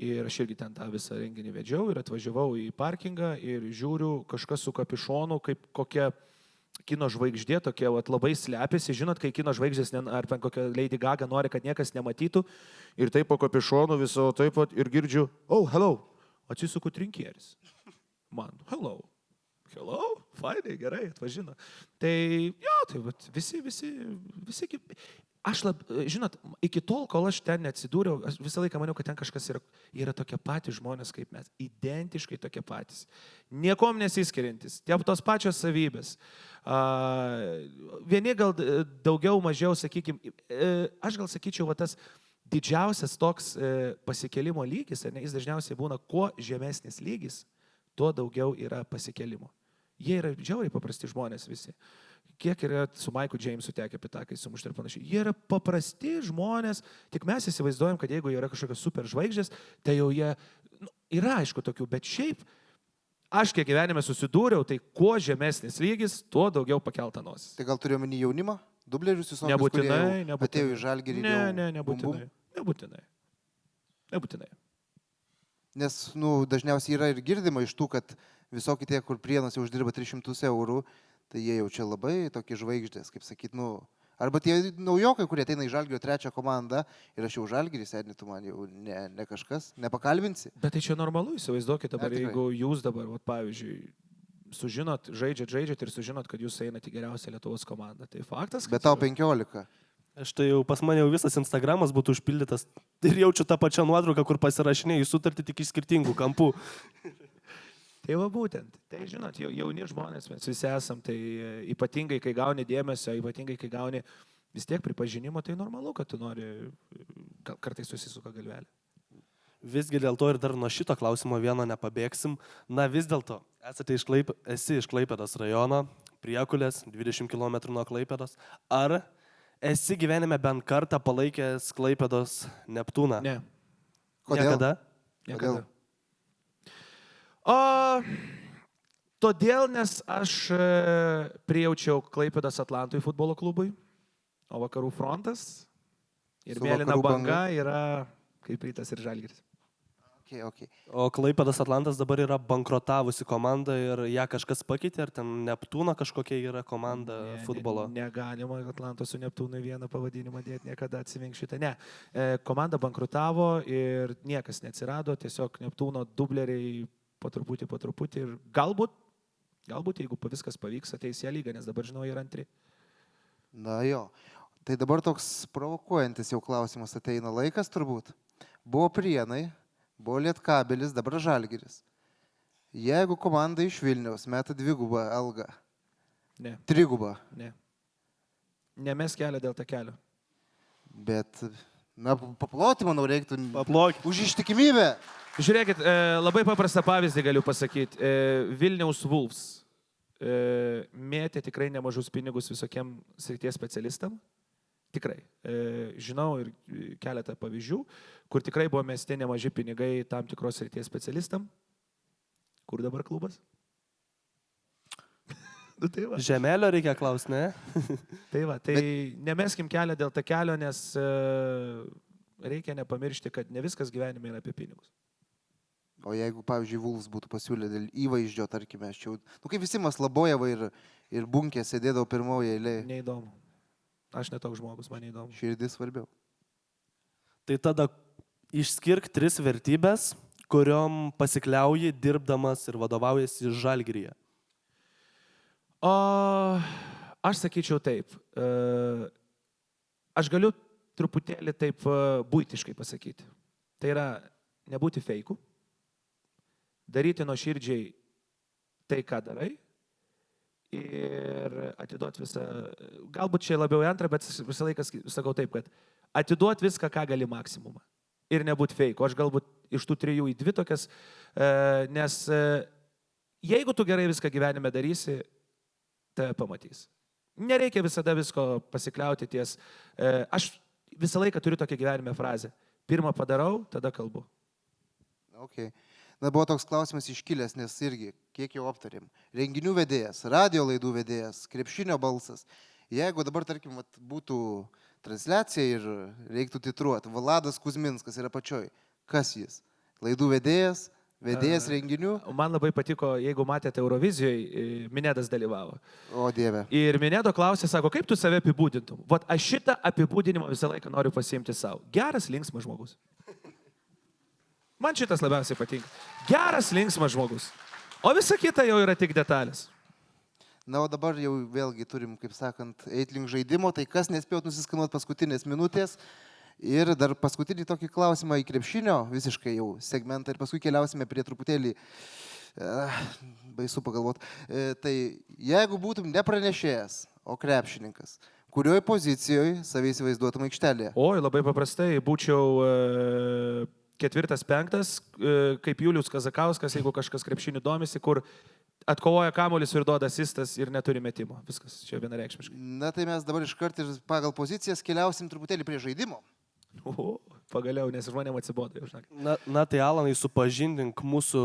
Ir aš irgi ten tą visą renginį vedžiau ir atvažiavau į parkingą ir žiūriu kažkas su kapišonu, kaip kokia kino žvaigždė, tokie vat, labai slepiasi. Žinot, kai kino žvaigždės ar kokia Lady Gaga nori, kad niekas nematytų. Ir taip po kapišonu viso taip pat ir girdžiu, oh, hello, atsisuku trinkieris. Man, hello, fainai, gerai, atvažino. Tai, jo, tai vat, visi, aš žinot, iki tol, kol aš ten neatsidūriau, aš visą laiką maniau, kad ten kažkas yra tokie patys žmonės kaip mes, identiškai tokie patys, niekom nesiskiriantis, tie tos pačios savybės. Vieni gal daugiau, mažiau, sakykime, aš gal sakyčiau, va tas didžiausias toks pasikelimo lygis, ne, jis dažniausiai būna, kuo žemesnis lygis, tuo daugiau yra pasikelimo. Jie yra žiauriai paprasti žmonės visi. Kiek yra su Maiku Jamesu tekę pitakai sumušti ir panašiai. Jie yra paprasti žmonės, tik mes įsivaizduojam, kad jeigu yra kažkokios super žvaigždės, tai jau jie, yra aišku tokių, bet šiaip, aš kiek gyvenime susidūriau, tai kuo žemesnis lygis, tuo daugiau pakelta nosis. Tai gal turiu omeny jaunimą? Dublerius visokius, Nebūtinai. Atėjo į Žalgirį. Nebūtinai. Nes, dažniausiai yra ir girdima iš tų, kad visokie tie, kur Prienuose uždirba 300 eurų, tai jie jau čia labai tokie žvaigždės, kaip sakyt, arba tie naujokai, kurie ateina į Žalgirio 3 komandą ir aš jau Žalgirį sėdini, tu man jau ne kažkas, nepakalbinsi. Bet tai čia normalu, įsivaizduokit dabar, Tikrai. jeigu jūs dabar, pavyzdžiui, sužinot, žaidžiat ir sužinot, kad jūs einate į geriausią Lietuvos komandą, tai faktas, kad... Bet tau 15. Aš tai jau pas mane jau visas Instagramas būtų užpildytas ir jaučiu tą pačią nuotrauką, kur pasirašinėjai sutartį tik iš skirtingų kampų. Tai va būtent, tai žinot, jauni žmonės mes visi esam, tai ypatingai, kai gauni dėmesio, ypatingai, kai gauni vis tiek pripažinimo, tai normalu, kad tu nori, kartais susisuka galvelė. Visgi dėl to ir dar nuo šito klausimo vieno nepabėgsim. Na vis dėlto, esi iš Klaipėdos rajono, Priekulės, 20 km nuo Klaipėdos. Ar esi gyvenime bent kartą palaikęs Klaipėdos Neptūną? Ne. Kodėl? Niekada. Todėl, nes aš prijaučiau Klaipėdos Atlantui futbolo klubui, o Vakarų frontas ir Su mėlyna Vakarų banga yra kaip Rytas ir Žalgiris. Okay. O Klaipėdos Atlantas dabar yra bankrotavusi komanda ir ją kažkas pakeitė, ar ten Neptūno kažkokia yra komanda futbolo? Negalima Atlanto su Neptūnu vieną pavadinimą dėti, niekada atsimink šitą. Ne. Komanda bankrutavo ir niekas neatsirado, tiesiog Neptūno dubleriai po truputį ir galbūt, jeigu viskas pavyks, ateis į lygą, nes dabar žinau, jie yra antri. Na jo. Tai dabar toks provokuojantis jau klausimas ateina laikas turbūt. Buvo Prienai, buvo Lietkabelis, dabar Žalgiris. Jeigu komanda iš Vilniaus meta 2 algą, Ne. 3, Ne. Nemes kelio dėl takelio. bet, paploti, manau, reiktų Paplok. už ištikimybę. Žiūrėkit, labai paprastą pavyzdį galiu pasakyti. Vilniaus Wolves mėtė tikrai nemažus pinigus visokiem srities specialistam. Tikrai. Žinau ir keletą pavyzdžių, kur tikrai buvo mesti nemaži pinigai tam tikros srities specialistam. Kur dabar klubas? Tai va. Žemelio reikia klausti, ne? Tai nemeskim kelią dėl takelio, nes reikia nepamiršti, kad ne viskas gyvenime yra apie pinigus. O jeigu, pavyzdžiui, Wolves būtų pasiūlę dėl įvaizdžio, tarkime, aš jau, kaip visi Maslabojevai ir Bunkė sėdėdavo pirmoje eilėje. Neįdomu. Aš netoks žmogus, man neįdomu. Širdis svarbiau. Tai tada išskirk 3 vertybės, kuriom pasikliauji dirbdamas ir vadovaujasi Žalgiryje. Aš sakyčiau taip. Aš galiu truputėlį taip buitiškai pasakyti. Tai yra nebūti feikų, daryti nuoširdžiai tai, ką darai. Ir atiduoti visą, galbūt čia labiau į antrą, bet visą laiką sakau taip, kad atiduoti viską, ką gali maksimumą. Ir nebūti fake. O aš galbūt iš tų 3 į 2 tokias, nes jeigu tu gerai viską gyvenime darysi, tave pamatys. Nereikia visada visko pasikliauti ties. Aš visą laiką turiu tokią gyvenime frazę. Pirmą padarau, tada kalbu. Okay. Na, buvo toks klausimas iškilęs, nes irgi, kiek jau aptarėm. Renginių vedėjas, radio laidų vedėjas, krepšinio balsas. Jeigu dabar, tarkim, būtų transliacija ir reiktų titruoti, Vladas Kuzminskas yra pačioj. Kas jis? Laidų vedėjas, vedėjas renginių? Man labai patiko, jeigu matėte Eurovizijoje, Minedas dalyvavo. O Dieve. Ir Minedo klausė, sako, kaip tu save apibūdintum? Vat aš šitą apibūdinimą visą laiką noriu pasiimti savo. Geras, linksmas žmogus. Man šitas labiausiai patinka. Geras, linksmas žmogus. O visa kita jau yra tik detalės. Na, o dabar jau vėlgi turim, kaip sakant, eiti link žaidimo, tai kas nespėjot nusiskanuoti paskutinės minutės. Ir dar paskutinį tokį klausimą į krepšinio visiškai jau segmentą ir paskui keliausime prie truputėlį, baisu pagalvoti. Tai jeigu būtum ne pranešėjas, o krepšininkas, kurioje pozicijoje save įsivaizduotum aikštelėje? Oi, labai paprastai, būčiau 4, 5, kaip Julius Kazakauskas, jeigu kažkas krepšiniu domisi, kur atkovoja kamuolius ir duoda asistas ir neturi metimo. Viskas čia vienareikšmiškai. Na tai mes dabar iškart ir pagal pozicijas keliausim truputėlį prie žaidimo. Pagaliau, nes žmonėm atsibodo jau, žinok. Na tai Alanai, supažindink mūsų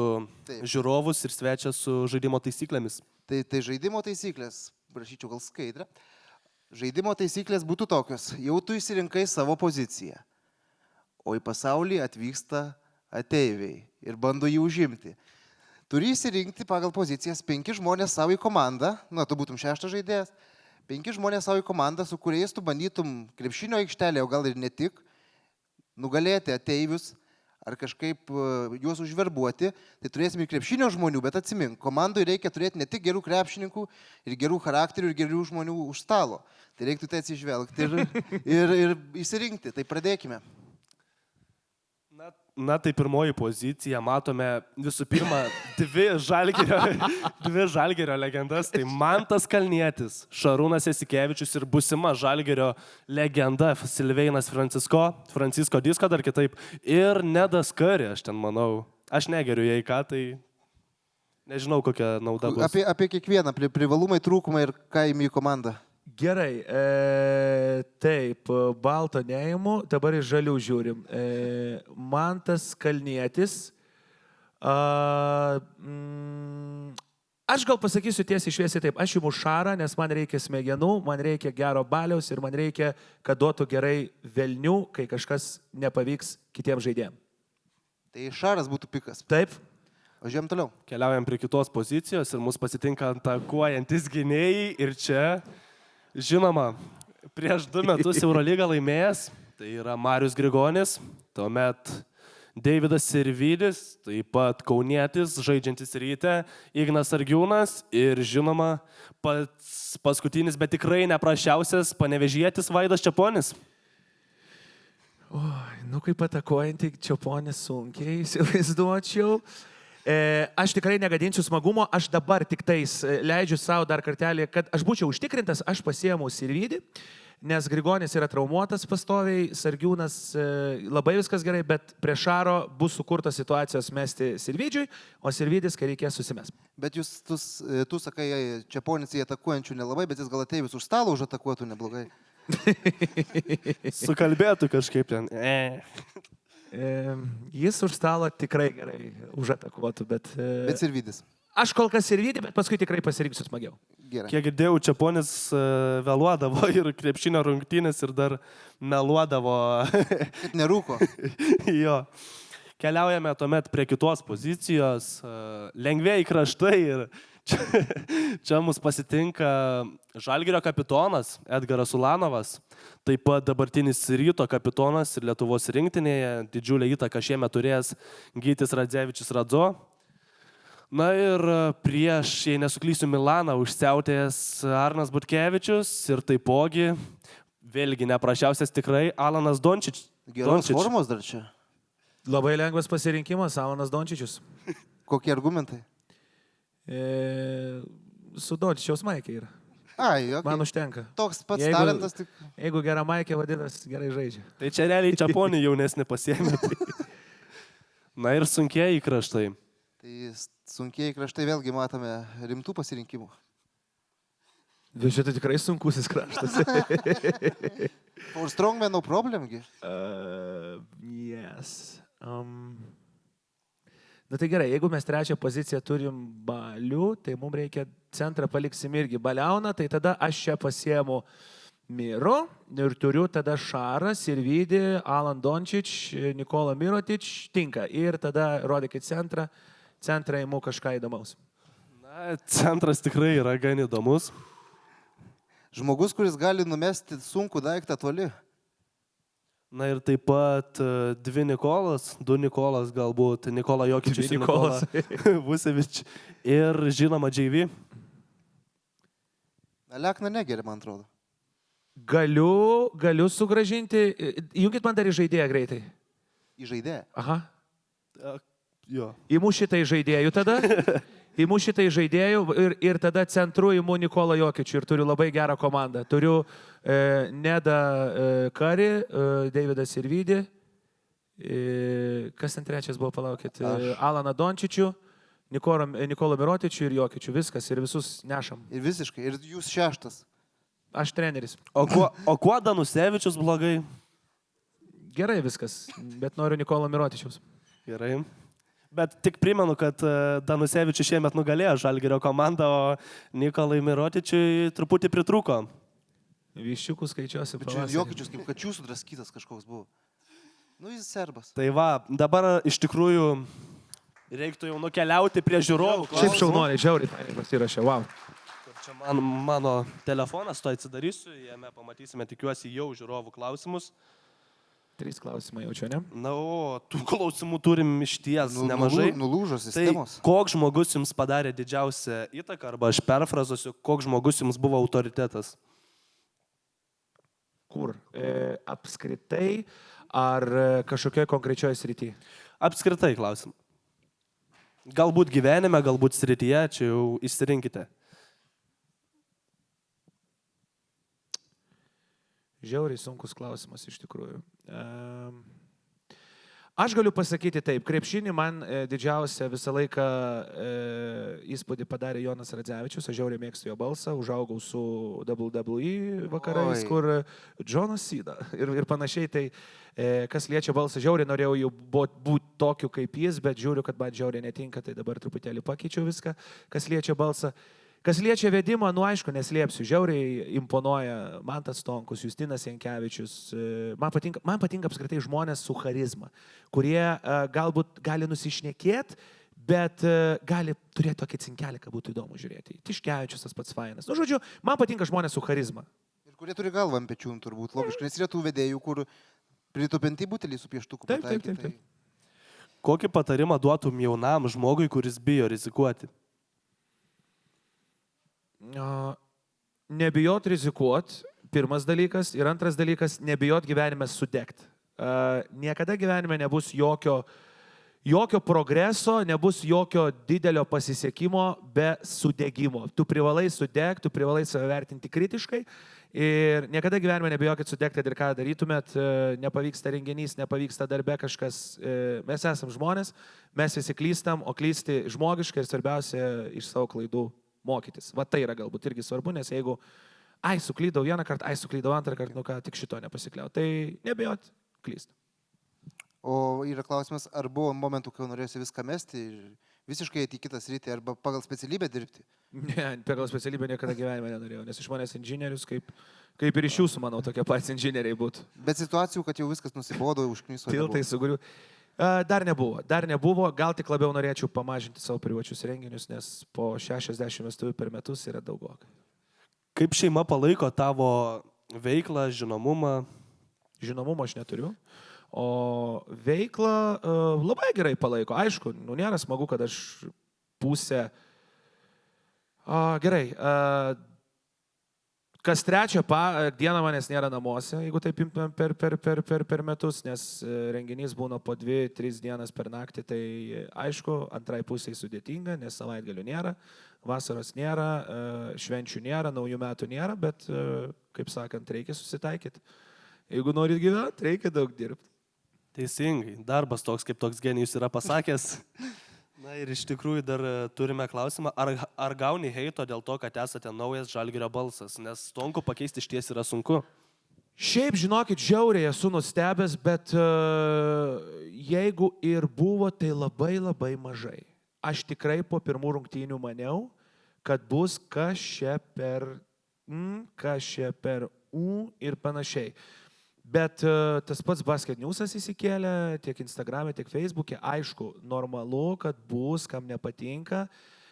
Taip. žiūrovus ir svečią su žaidimo taisyklėmis. Tai žaidimo taisyklės, prašyčiau gal skaidrę. Žaidimo taisyklės būtų tokios. Jau tu išsirinkai savo poziciją, o į pasaulį atvyksta ateiviai ir bando jį užimti. Turi įsirinkti pagal pozicijas 5 žmonės savo į komandą, tu būtum 6 žaidėjas, 5 žmonės savo į komandą, su kuriais tu bandytum krepšinio aikštelėje, o gal ir ne tik, nugalėti ateivius ar kažkaip juos užverbuoti. Tai turėsim ir krepšinio žmonių, bet atsimink, komandai reikia turėti ne tik gerų krepšininkų, ir gerų charakterių, ir gerų žmonių už stalo. Tai reiktų tai atsižvelgti ir įsirinkti. Tai pradėkime. Na tai pirmoji pozicija, matome visų pirma 2 Žalgirio legendas, tai Mantas Kalnietis, Šarūnas Jasikevičius ir būsima Žalgirio legenda Silveinas Francisko Disko dar kitaip ir Nedas Kari, aš ten manau, aš negeriu jei ką, tai nežinau kokia nauda bus. Apie kiekvieną, privalumai, trūkumai ir ką įmi į komandą. Gerai, taip, balto neimu, dabar iš žalių žiūrim. Mantas Kalnietis. Aš gal pasakysiu tiesiai šviesiai taip, aš imu Šarą, nes man reikia smegenų, man reikia gero baliaus ir man reikia, kad duotų gerai velnių, kai kažkas nepavyks kitiems žaidėjams. Tai Šaras būtų pikas. Taip. Važiuojam toliau. Keliaujam prie kitos pozicijos ir mus pasitinka atakuojantis gynėjai ir čia... Žinoma, prieš 2 metus Eurolygą laimėjęs, tai yra Marius Grigonis, tuomet Deividas Sirvydis, taip pat kaunietis, žaidžiantis Ryte, Ignas Argiūnas ir žinoma, pats paskutinis, bet tikrai neprašiausias panevėžietis Vaidas Čeponis. Oi, kaip atakuojantį Čeponis sunkiai įsivaizduočiau. Aš tikrai negadinsiu smagumo, aš dabar tik tais leidžiu savo dar kartelį, kad aš būčiau užtikrintas, aš pasiėmiau Sirvydį, nes Grigonis yra traumuotas pastoviai, Sargiūnas labai viskas gerai, bet prie Šaro bus sukurtos situacijos mesti Sirvydžiui, o Sirvydis, kai reikės, susimes. Bet tu sakai, Čeponis į atakuojančių nelabai, bet jis gal ateivis už stalo už atakuotų neblogai. Sukalbėtų kažkaip ten. Jis už stalo tikrai gerai užatakuotų, bet... Bet Sirvydis. Aš kol kas Sirvydį, bet paskui tikrai pasirinksiu smagiau. Gerai. Kiek girdėjau, Čeponis vėluodavo ir krepšinio rungtynės ir dar meluodavo. Kad nerūko. Jo. Keliaujame tuomet prie kitos pozicijos. Lengvėjai kraštai ir čia mus pasitinka Žalgirio kapitonas Edgaras Ulanovas, taip pat dabartinis Ryto kapitonas ir Lietuvos rinktinėje, didžiulę įtaką šiemet turėjęs Gytis Radzevičius Radzo. Na ir prieš, jei nesuklysiu, Milaną užsiautėjęs Arnas Butkevičius ir taipogi, vėlgi neprašiausias tikrai, Alanas Dončičius. Geros formos dar čia. Labai lengvas pasirinkimas, Alanas Dončičius. Kokie argumentai? Su Dončičiaus maikė yra. Ai, okay. Man užtenka. Toks pats Jeigu- talentas, tik Jeigu gera maikė, vadinasi, gerai žaidžia. Tai čia realiai Čiaponį jaunesnį pasiėmė. Na ir sunkieji kraštai. tai sunkiai kraštai vėlgi matome rimtų pasirinkimų. Bet šitą tikrai sunkusis kraštas. For strongman no problem, gi. Yes. Na tai gerai, jeigu mes trečią poziciją turim Balių, tai mums reikia centrą paliksim irgi Baliauną, tai tada aš čia pasiemu Miro ir turiu tada Šarą, Sirvidį, Alan Dončič, Nikola Mirotič, tinka. Ir tada rodykit centrą įimu kažką įdomaus. Na, centras tikrai yra gan įdomus. Žmogus, kuris gali numesti sunkų daiktą toli. Na ir taip pat du Nikolas galbūt, Nikola Jokičius ir Nikola Vucevič ir žinoma JV. Alekna negeria, man atrodo. Galiu sugražinti, jungit man dar į žaidėją greitai. Į žaidėją. Aha. Jo. Įmu šitai žaidėjų tada. Įmu šitai žaidėjų ir tada centru įmu Nikolą Jokičių ir turiu labai gerą komandą. Turiu Nedą Karį, Davidą Sirvidį, kas ten trečias buvo, palaukit, Alaną Dončičių, Nikolą Mirotičių ir Jokičių. Viskas ir visus nešam. Ir visiškai. Ir jūs šeštas. Aš treneris. O kuo Danusevičius blogai? Gerai viskas, bet noriu Nikolo Mirotičiaus. Gerai. Bet tik primenu, kad Danusevičius šiemet nugalėjo Žalgirio komandą, o Nikolai Mirotičiui truputį pritrūko. Viščiukų skaičiuosi Bet pavasarį. Jokičius kaip kačių sudraskytas kažkoks buvo. Nu, jis serbas. Tai va, dabar iš tikrųjų reiktų jau nukeliauti prie žiūrovų. Šiaip šaunuoliai, žiauriai fainai pasirašė, wow. Čia mano telefonas, to atsidarysiu, jame pamatysime, tikiuosi, jau žiūrovų klausimus. 3 klausimai jaučiu, ne? Na, o tų klausimų turim iš ties nemažai. Nulūžo Tai sistemos. koks žmogus jums padarė didžiausią įtaką, arba aš perfrazuosiu, koks žmogus jums buvo autoritetas? Kur? Apskritai ar kažkokioje konkrečioje srityje? Apskritai klausim. Galbūt gyvenime, galbūt srityje, čia jau išsirinkite. Žiauriai sunkus klausimas iš tikrųjų. Aš galiu pasakyti taip, krepšinį man didžiausią visą laiką įspūdį padarė Jonas Radzevičius, aš žiauriai mėgstu jo balsą, užaugau su WWE vakarais, Oi. kur Jonas Cena ir panašiai, tai kas liečia balsą, žiauriai norėjau jau būti tokiu kaip jis, bet žiūriu, kad man žiauriai netinka, tai dabar truputėlį pakeičiau viską, kas liečia balsą. Kas liečia vedimą, nu aišku, neslėpsiu, žiauriai imponuoja Mantas Stonkus, Justinas Jankevičius. Man patinka apskritai žmonės su charizma, kurie galbūt gali nusišnekėti, bet gali turėti tokį cinkelį, kad būtų įdomu žiūrėti. Tiškevičius tas pats fainas. Nu, žodžiu, man patinka žmonės su charizma. Ir kurie turi galvą ant pečių, turbūt, logiškai, nes yra tų vedėjų, kur pritupinti butelį su pieštuku. Taip, pataikyti, taip, taip, taip. Kokį patarimą duotum jaunam žmogui, kuris bijo rizikuoti? Nebijot rizikuot, pirmas dalykas, ir antras dalykas, nebijot gyvenime sudegti. Niekada gyvenime nebus jokio progreso, nebus jokio didelio pasisekimo be sudegimo. Tu privalai sudegti, tu privalai save vertinti kritiškai ir niekada gyvenime nebijokit sudegti, kad ir ką darytumėt, nepavyksta renginys, nepavyksta darbe kažkas. Mes esam žmonės, mes visi klystam, o klysti žmogiškai ir svarbiausia iš savo klaidų mokytis. Va tai yra galbūt irgi svarbu, nes jeigu suklydau vieną kartą, suklydau antrą kartą, nu ką, tik šito nepasikliau. Tai nebijot klysti. O yra klausimas, ar buvo momentų, kai norėjosi viską mesti ir visiškai eiti į kitą sritį arba pagal specialybę dirbti? Ne, pagal specialybę niekada gyvenime nenorėjau, nes iš manęs inžinierius, kaip ir iš jūsų, manau, tokie patys inžinieriai būtų. Bet situacijų, kad jau viskas nusibodo, užkniso. Tiltai suguriu. Dar nebuvo, gal tik labiau norėčiau pamažinti savo privačius renginius, nes po 60 vestuvių per metus yra daugokai. Kaip šeima palaiko tavo veiklą, žinomumą? Žinomumo aš neturiu, o veiklą labai gerai palaiko. Aišku, nu nėra smagu, kad aš pusę... Gerai, Kas trečią dieną manęs nėra namuose, jeigu taip imtumėm per metus, nes renginys būna po 2-3 dienas per naktį, tai aišku, antrai pusiai sudėtinga, nes savaitgalių nėra, vasaros nėra, švenčių nėra, naujų metų nėra, bet, kaip sakant, reikia susitaikyti. Jeigu norit gyventi, reikia daug dirbti. Teisingai, darbas toks, kaip toks genijus yra pasakęs. Na ir iš tikrųjų dar turime klausimą, ar gauni heito dėl to, kad esate naujas Žalgirio balsas, nes Stonkų pakeisti išties yra sunku. Šiaip, žinokit, žiauriai esu nustebęs, bet jeigu ir buvo, tai labai mažai. Aš tikrai po pirmų rungtynių maniau, kad bus kažčia per ir panašiai. Bet tas pats Basket News'as įsikėlė tiek Instagram'e, tiek Facebook'e. Aišku, normalu, kad bus, kam nepatinka.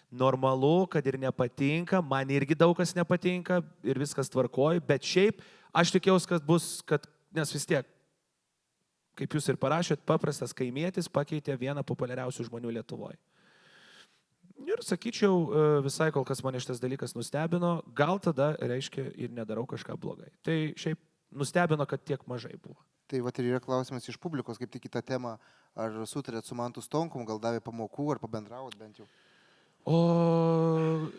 Normalu, kad ir nepatinka. Man irgi daug kas nepatinka ir viskas tvarkoja. Bet šiaip aš tikėjausi, kad bus, nes vis tiek, kaip jūs ir parašėt, paprastas kaimietis pakeitė vieną populiariausių žmonių Lietuvoje. Ir sakyčiau, visai kol kas mane šitas dalykas nustebino. Gal tada, reiškia, ir nedarau kažką blogai. Tai šiaip nustebino, kad tiek mažai buvo. Tai va ir yra klausimas iš publikos, kaip tik į tą temą, ar sutarėt su Mantu Stonkum, gal davė pamokų, ar pabendravot bent jau? O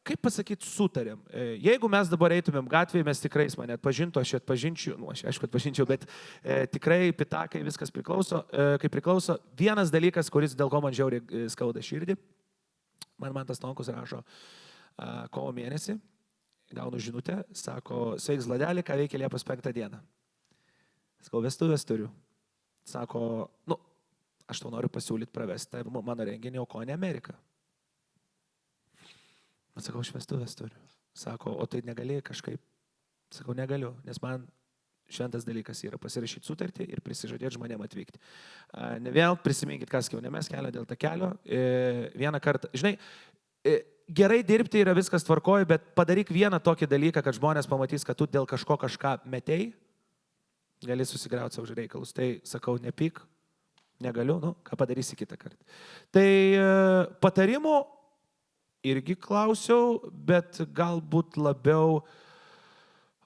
kaip pasakyti, sutarėm. Jeigu mes dabar eitumėm gatvėje, mes tikrai jis mane atpažintų, aš atpažinčiau, aš aišku atpažinčiau, bet tikrai pitakai viskas priklauso. Kaip priklauso, vienas dalykas, kuris dėl ko man žiauriai skauda širdį, man Mantas Stonkus rašo kovo mėnesį. Gaunu žinutę, sako, sveiks Vladelį, ką veikia Liepos 5 dieną. Sakau, vestuvės turiu. Sako, aš tau noriu pasiūlyti pravesti mano renginį, o ko ne Ameriką. Sakau, aš vestuvės turiu. Sako, o tai negali kažkaip. Sakau, negaliu, nes man šventas dalykas yra pasirašyti sutartį ir prisižadėti žmonėm atvykti. Vėl prisiminkit, kas jau ne mes kelio dėl tą kelio. Vieną kartą, žinai, gerai dirbti yra viskas tvarkoja, bet padaryk vieną tokį dalyką, kad žmonės pamatys, kad tu dėl kažką metei, gali susigriauti savo reikalus. Tai sakau, nepyk, negaliu, ką padarysi kitą kartą. Tai patarimų irgi klausiau, bet galbūt labiau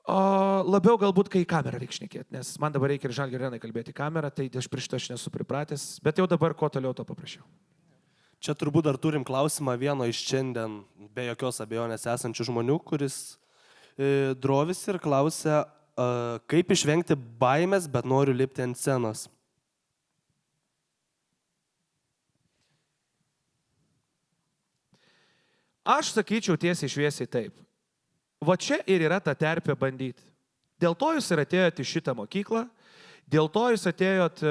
galbūt, kai į kamerą reikia šnekėti, nes man dabar reikia ir Žalgirio arenai kalbėti į kamerą, tai aš prieš to aš nesu pripratęs, bet jau dabar kuo toliau to paprašiau. Čia turbūt dar turim klausimą vieno iš šiandien be jokios abejonės esančių žmonių, kuris drovisi ir klausia, kaip išvengti baimės, bet noriu lipti ant scenos. Aš sakyčiau tiesiai šviesiai taip. Va čia ir yra ta terpė bandyti. Dėl to jūs ir atėjote į šitą mokyklą. Dėl to jūs atėjot,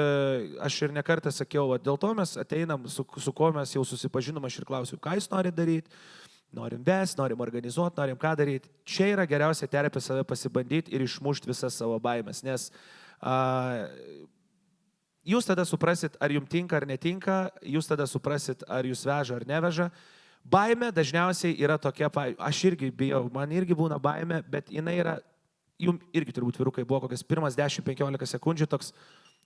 aš ir nekartą sakiau, dėl to mes ateinam, su kuo mes jau susipažinom, aš ir klausiu, ką jūs norite daryti, norim vesti, norim organizuoti, norim ką daryti. Čia yra geriausia terpė save pasibandyti ir išmušti visas savo baimės, nes jūs tada suprasit, ar jums tinka ar netinka, jūs tada suprasit, ar jūs veža ar neveža. Baimė dažniausiai yra tokia, aš irgi bijau, man irgi būna baimė, bet jinai yra, jums irgi turbūt vyrukai buvo kokias pirmas 10-15 sekundžių toks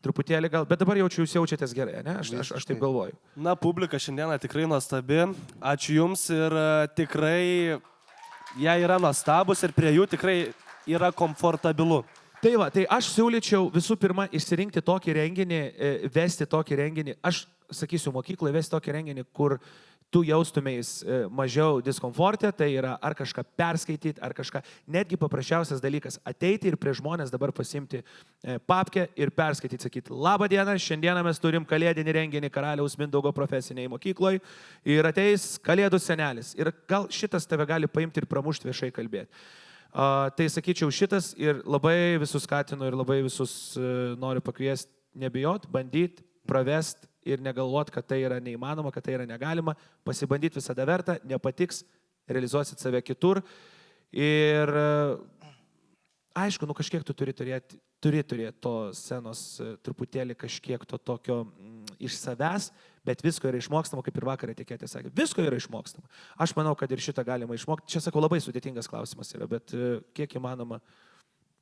truputėlį gal, bet dabar jaučiu, jūs jaučiatės gerai, ne? Aš taip galvoju. Na, publika šiandieną tikrai nuostabi, ačiū jums ir tikrai jie yra nuostabus ir prie jų tikrai yra komfortabilu. Tai va, tai aš siūlyčiau visų pirma išsirinkti tokį renginį, vesti tokį renginį, aš sakysiu mokykloje vesti tokį renginį, kur tu jaustumės mažiau diskomforte, tai yra ar kažką perskaityti, ar kažką, netgi paprasčiausias dalykas, ateiti ir prie žmonės dabar pasimti papkę ir perskaityti, sakyti, labą dieną, šiandieną mes turim kalėdinį renginį Karaliaus Mindaugo profesiniai mokykloje ir ateis Kalėdų senelis. Ir gal šitas tave gali paimti ir pramušti viešai kalbėti. Tai sakyčiau šitas ir labai visus skatinu ir labai visus noriu pakviesti, nebijot, bandyti, pravesti ir negalvot, kad tai yra neįmanoma, kad tai yra negalima, pasibandyti visada verta, nepatiks, realizuosit save kitur ir aišku, kažkiek tu turi turėti to scenos truputėlį kažkiek to tokio iš savęs, bet visko yra išmokstama, kaip ir vakar etiketė sakė, visko yra išmokstama. Aš manau, kad ir šitą galima išmokti. Čia, sakau, labai sudėtingas klausimas yra, bet kiek įmanoma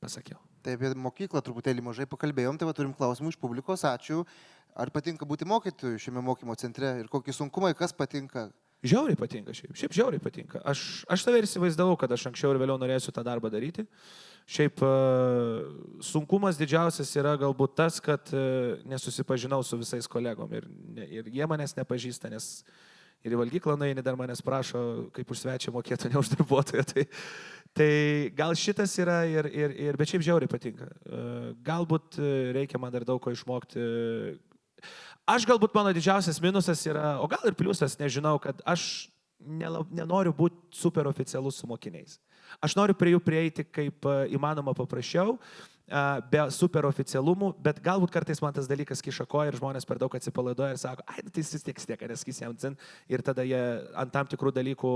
pasakiau. Tai apie mokyklą truputėlį mažai pakalbėjom, tai va turim klausimų iš publikos, ačiū. Ar patinka būti mokytojų šiame mokymo centre ir kokie sunkumai, kas patinka? Žiauriai patinka šiaip žiauriai patinka. Aš save ir įsivaizdavau, kad aš anksčiau ir vėliau norėsiu tą darbą daryti. Šiaip sunkumas didžiausias yra galbūt tas, kad nesusipažinau su visais kolegom ir jie manęs nepažįsta, nes ir į valgyklą nueini dar manęs prašo, kaip už svečią mokėtų, ne už darbuotoją. Tai gal šitas yra, bet šiaip žiauriai patinka. Galbūt reikia man dar daug ko išmokti. Aš galbūt mano didžiausias minusas yra, o gal ir pliusas, nežinau, kad aš nenoriu būti super oficialus su mokiniais. Aš noriu prie jų prieiti kaip įmanoma paprasčiau, be super oficialumų, bet galbūt kartais man tas dalykas kiša koją ir žmonės per daug atsipalaiduoja ir sako, ai, tai jis tiek stieka, neskys jam dzin, ir tada jie ant tam tikrų dalykų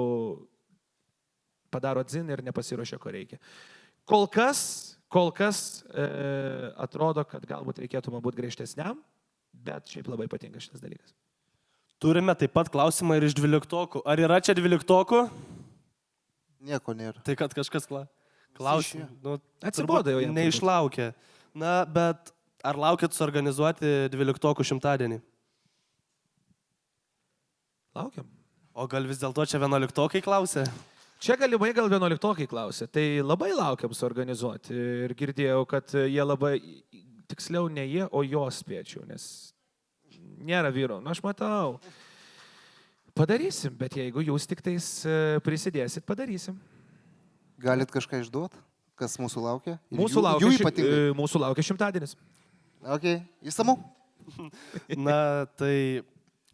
padaro dzin ir nepasiruošia, ko reikia. Kol kas atrodo, kad galbūt reikėtų man būti griežtesniam, bet šiaip labai patinka šitas dalykas. Turime taip pat klausimą ir iš 12. Ar yra čia 12? Nieko nėra. Tai kad kažkas klausė. Nu, Atsibodo jau jam. Neišlaukė. Na, bet ar laukit suorganizuoti 12 šimtadienį? Laukiam. O gal vis dėlto čia 11 klausė? Čia galimai gal 11 klausė. Tai labai laukiam suorganizuoti. Ir girdėjau, kad jie labai, tiksliau ne jie, o jos spėčiau, nes nėra vyro. Na, aš matau. Padarysim, bet jeigu jūs tik tais prisidėsit, padarysim. Galit kažką išduoti, kas mūsų laukia? Mūsų laukia šimtadienis. Ok, įsamu. Na, tai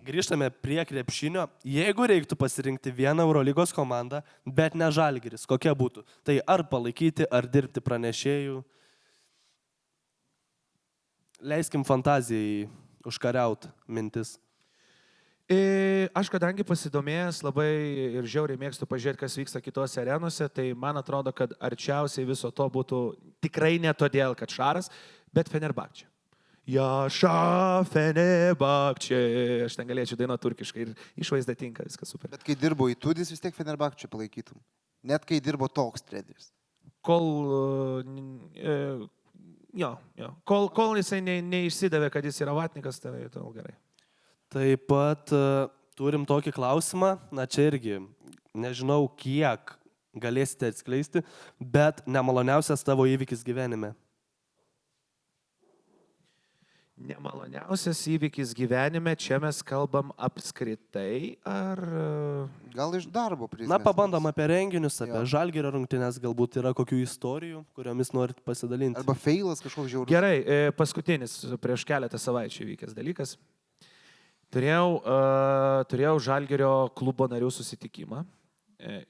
grįžtame prie krepšinio. Jeigu reiktų pasirinkti vieną Eurolygos komandą, bet ne Žalgiris, kokia būtų? Tai ar palaikyti, ar dirbti pranešėjų? Leiskim fantazijai užkariaut mintis. Aš kadangi pasidomėjęs labai ir žiauriai mėgstu pažiūrėti, kas vyksta kitose arenose, tai man atrodo, kad arčiausiai viso to būtų tikrai ne todėl, kad Šaras, bet Fenerbahčė. Jaša Fenerbahčė. Aš ten galėčiau dainuoti turkiškai ir išvaizda tinka, viskas super. Bet kai dirbo į Tudis, vis tiek Fenerbahčę palaikytum. Net kai dirbo toks treneris. Kol jisai neišsidavė, kad jis yra vatnikas, tai tol gerai. Taip pat turim tokį klausimą, na čia irgi, nežinau kiek galėsite atskleisti, bet nemaloniausias tavo įvykis gyvenime. Nemaloniausias įvykis gyvenime, čia mes kalbam apskritai, ar... Gal iš darbo prizmės. Na, pabandom apie renginius, apie Žalgirio rungtynes, galbūt yra kokių istorijų, kuriomis norit pasidalinti. Arba feilas kažkoks žiaurus. Gerai, paskutinis prieš keletą savaičių įvykęs dalykas. Turėjau Žalgirio klubo narių susitikimą.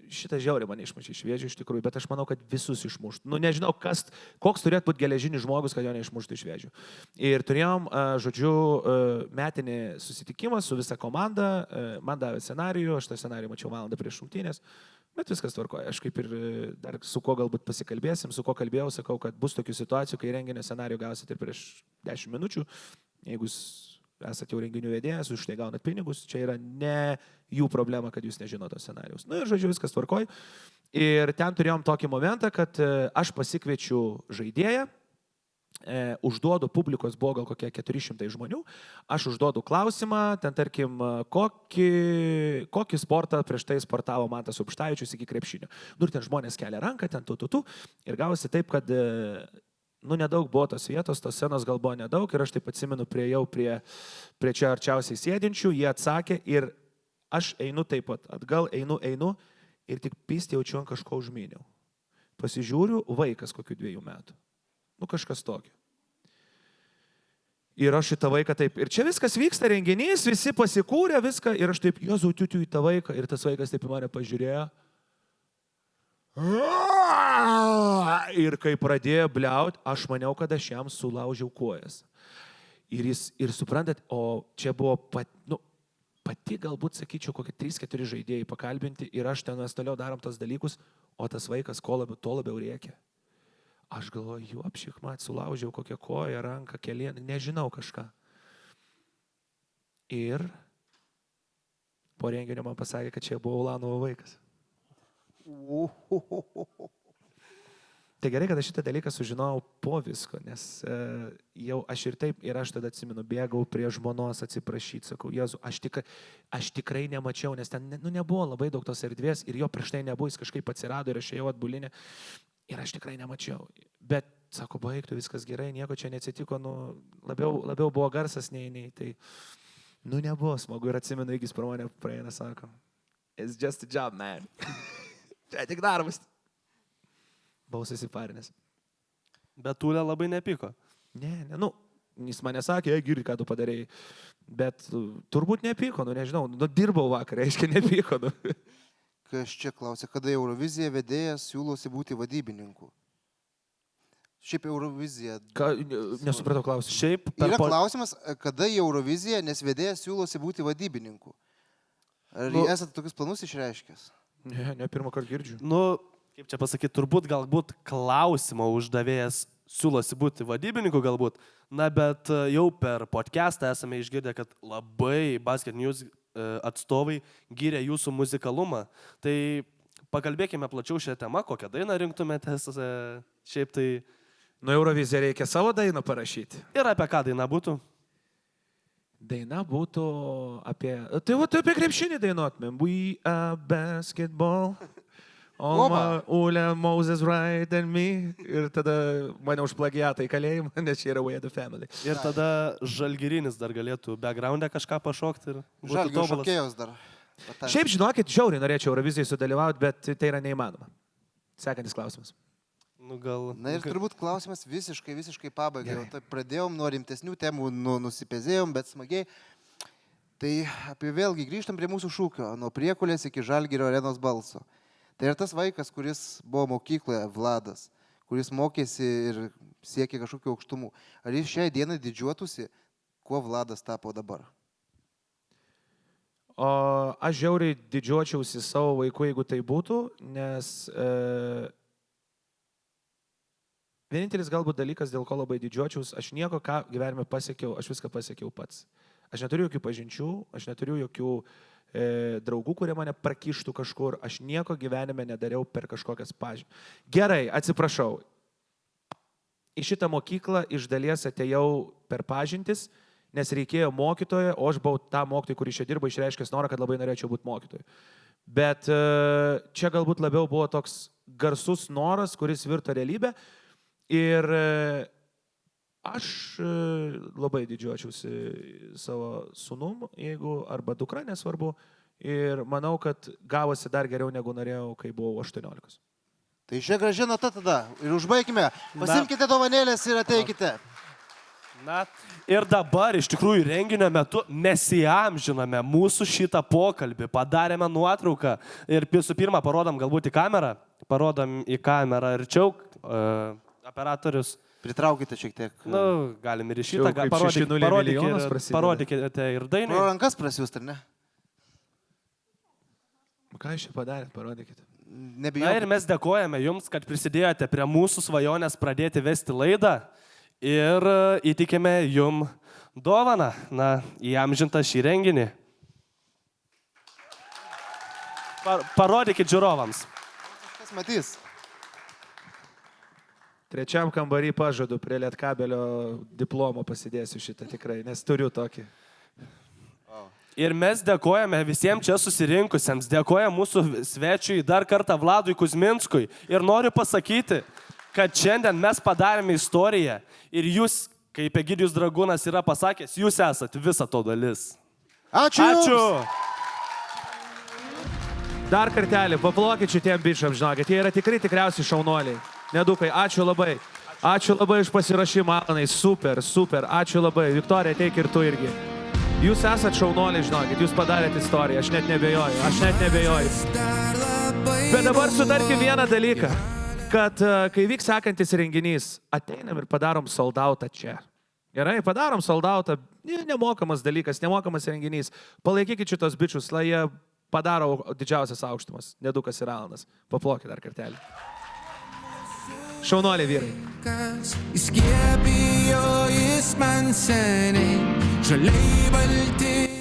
Šitą žiauriai mane išmušė iš vėžių iš tikrųjų, bet aš manau, kad visus išmuštų. Nu, nežinau, koks turėtų būti geležinis žmogus, kad jo neišmuštų iš vėžių. Ir turėjom, metinį susitikimą su visa komanda, man davė scenarijų, aš tą scenarijų mačiau valandą prieš rungtynes, bet viskas tvarkoja. Aš kaip ir dar su kuo galbūt pasikalbėsim, su kuo kalbėjau, sakau, kad bus tokių situacijų, kai renginio scenarijų gausit ir prieš 10 minučių, jeigu esate jau renginių vedėjas, už tai gaunat pinigus, čia yra ne jų problema, kad jūs nežinote scenarijaus. Na ir žodžiu, viskas tvarkoj. Ir ten turėjom tokį momentą, kad aš pasikviečiu žaidėją, užduodu, publikos buvo gal kokie 400 žmonių, aš užduodu klausimą, ten tarkim, kokį sportą prieš tai sportavo Mantas Aukštavičius iki krepšinio. Nu ir ten žmonės kelia ranką, ten ir gavosi taip, kad nedaug buvo tos vietos, tos scenos gal buvo nedaug ir aš taip atsimenu, priejau prie čia arčiausiai sėdinčių, jie atsakė ir aš einu taip pat, atgal einu ir tik pysti jaučiu ant kažko užmyniau. Pasižiūriu, vaikas kokių 2 metų. Nu kažkas tokio. Ir aš į tą vaiką taip, ir čia viskas vyksta, renginys, visi pasikūrė viską ir aš taip, Jėzau, tiutiu į tą vaiką ir tas vaikas taip į mane pažiūrėjo. Ir kai pradėjo bliaut, aš maniau, kad aš jam sulaužiau kojas. Ir suprantat, o čia buvo pati galbūt, sakyčiau, kokie 3-4 žaidėjai pakalbinti ir aš ten mes toliau darom tos dalykus, o tas vaikas to labiau rėkia. Aš galvoju, apšikmat, sulaužiau kokią koją, ranką, kelieną, nežinau kažką. Ir po renginio man pasakė, kad čia buvo Ulanovo vaikas. Tai gerai, kad aš šitą dalyką sužinojau po visko, nes jau aš aš tada atsimenu, bėgau prie žmonos atsiprašyti, sakau, Jėzu, aš tikrai nemačiau, nes ten nebuvo labai daug tos erdvės ir jo prieš tai nebuvo, jis kažkaip atsirado ir aš ėjau atbulinę ir aš tikrai nemačiau. Bet, sako, baigtų, viskas gerai, nieko čia neatsitiko, labiau buvo garsas nei tai, nebuvo smagu ir atsimenu, jis pro mane praeina, sako, it's just a job, man. Čia tik darbas. Buvau susiparinęs. Bet Tūlė labai nepyko. Ne, jis mane sakė, girdi, ką tu padarėjai. Bet turbūt nepyko, nežinau, dirbau vakar, reiškia, nepyko. Kas čia klausė, kada Eurovizija vedėjas siūlosi būti vadybininku? Šiaip Eurovizija... Nesupratau klausimą. Šiaip Yra klausimas, kada Eurovizija, nes vedėjas siūlosi būti vadybininku. Ar esate tokius planus išreiškęs? Ne pirmą kartą girdžiu. Kaip čia pasakyti, galbūt klausimo uždavėjas siūlosi būti vadybininku galbūt, bet jau per podcastą esame išgirdę, kad labai Basket News atstovai gyrė jūsų muzikalumą. Tai pakalbėkime plačiau šią temą, kokią dainą rinktumėte, šiaip tai... Euroviziją reikia savo dainą parašyti. Ir apie ką daina būtų? Daina būtų apie... Tai apie krepšinį dainuotumėm. We are basketball. Ule, Moses Wright and me. Ir tada mane už plagiatą į kalėjimą, nes čia yra We Are The Family. Ir tada Žalgirinis dar galėtų backgroundę kažką pašokti. Žalgirio šokėjos dar. Šiaip žinokit, žiauriai norėčiau Eurovizijai sudalyvauti, bet tai yra neįmanoma. Sekantis klausimas. Na ir turbūt klausimas visiškai pabaigai. Pradėjom nuo rimtesnių temų, nusipezėjom, bet smagiai. Tai vėlgi grįžtam prie mūsų šūkio, nuo Priekulės iki Žalgirio arenos balso. Tai yra tas vaikas, kuris buvo mokykloje, Vladas, kuris mokėsi ir siekė kažkokių aukštumų. Ar jis šiai dienai didžiuotųsi, kuo Vladas tapo dabar? O aš žiauriai didžiuočiausi savo vaiku, jeigu tai būtų, nes vienintelis galbūt dalykas, dėl ko labai didžiuočiaus, aš nieko, ką gyvenime pasiekiau, aš viską pasiekiau pats. Aš neturiu jokių pažinčių, aš neturiu jokių draugų, kurie mane prakištų kažkur, aš nieko gyvenime nedariau per kažkokias pažintis. Gerai, atsiprašau. Į šitą mokyklą iš dalies atėjau per pažintis, nes reikėjo mokytojo, o aš buvau tą mokytoją, kuris čia dirba, išreiškęs norą, kad labai norėčiau būti mokytoju. Bet čia galbūt labiau buvo toks garsus noras, kuris virto realybę. Ir aš labai didžiuočiausi savo sūnum, jeigu arba dukra, nesvarbu. Ir manau, kad gavosi dar geriau, negu norėjau, kai buvau 18. Tai šia graži nata tada. Ir užbaigime. Pasimkite dovanėlės ir ateikite. Ir dabar iš tikrųjų renginio metu mes įamžiname mūsų šitą pokalbį, padarėme nuotrauką ir visų pirma parodom galbūt į kamerą, parodom į kamerą arčiau, operatorius. Pritraukite šiek tiek. Galim ir iš šitą, parodykite ir dainą. Pro rankas prasiūst, ar ne? Ką jūs čia padarėt, parodykite. Na ir mes dėkojame jums, kad prisidėjote prie mūsų svajonės pradėti vesti laidą ir įtikime jum dovaną, įamžintą šį renginį. Parodykit žiūrovams. Kas matys? Trečiam kambarį pažadu prie Lietkabelio diplomo pasidėsiu šitą tikrai, nes turiu tokį. Ir mes dėkojame visiems čia susirinkusiems, dėkojame mūsų svečiui dar kartą Vladui Kuzminskui ir noriu pasakyti, kad šiandien mes padarėme istoriją ir jūs, kaip Egidijus Dragūnas yra pasakęs, jūs esat viso to dalis. Ačiū! Ačiū! Dar kartelį, paplokit šitiem bičiam, žinokit, jie yra tikriausiai šaunuoliai. Nedukai, ačiū labai. Ačiū labai už pasirašymą, Alanai, super, ačiū labai. Viktorija, ateik ir tu irgi. Jūs esat šaunuoliai, žinokit, jūs padarėte istoriją, aš net nebejoju. Bet dabar sutarkim vieną dalyką, kad kai vyks sekantis renginys, ateinam ir padarom sold outą čia. Gerai, padarom sold outą, nemokamas dalykas, nemokamas renginys. Palaikykit šitos bičius, lai jie padaro didžiausias aukštumas, Nedukas ir Alanas. Paplokit dar kartelį. Šaunuoliai vyrai. Įskiepijo jis man seniai, žaliai balti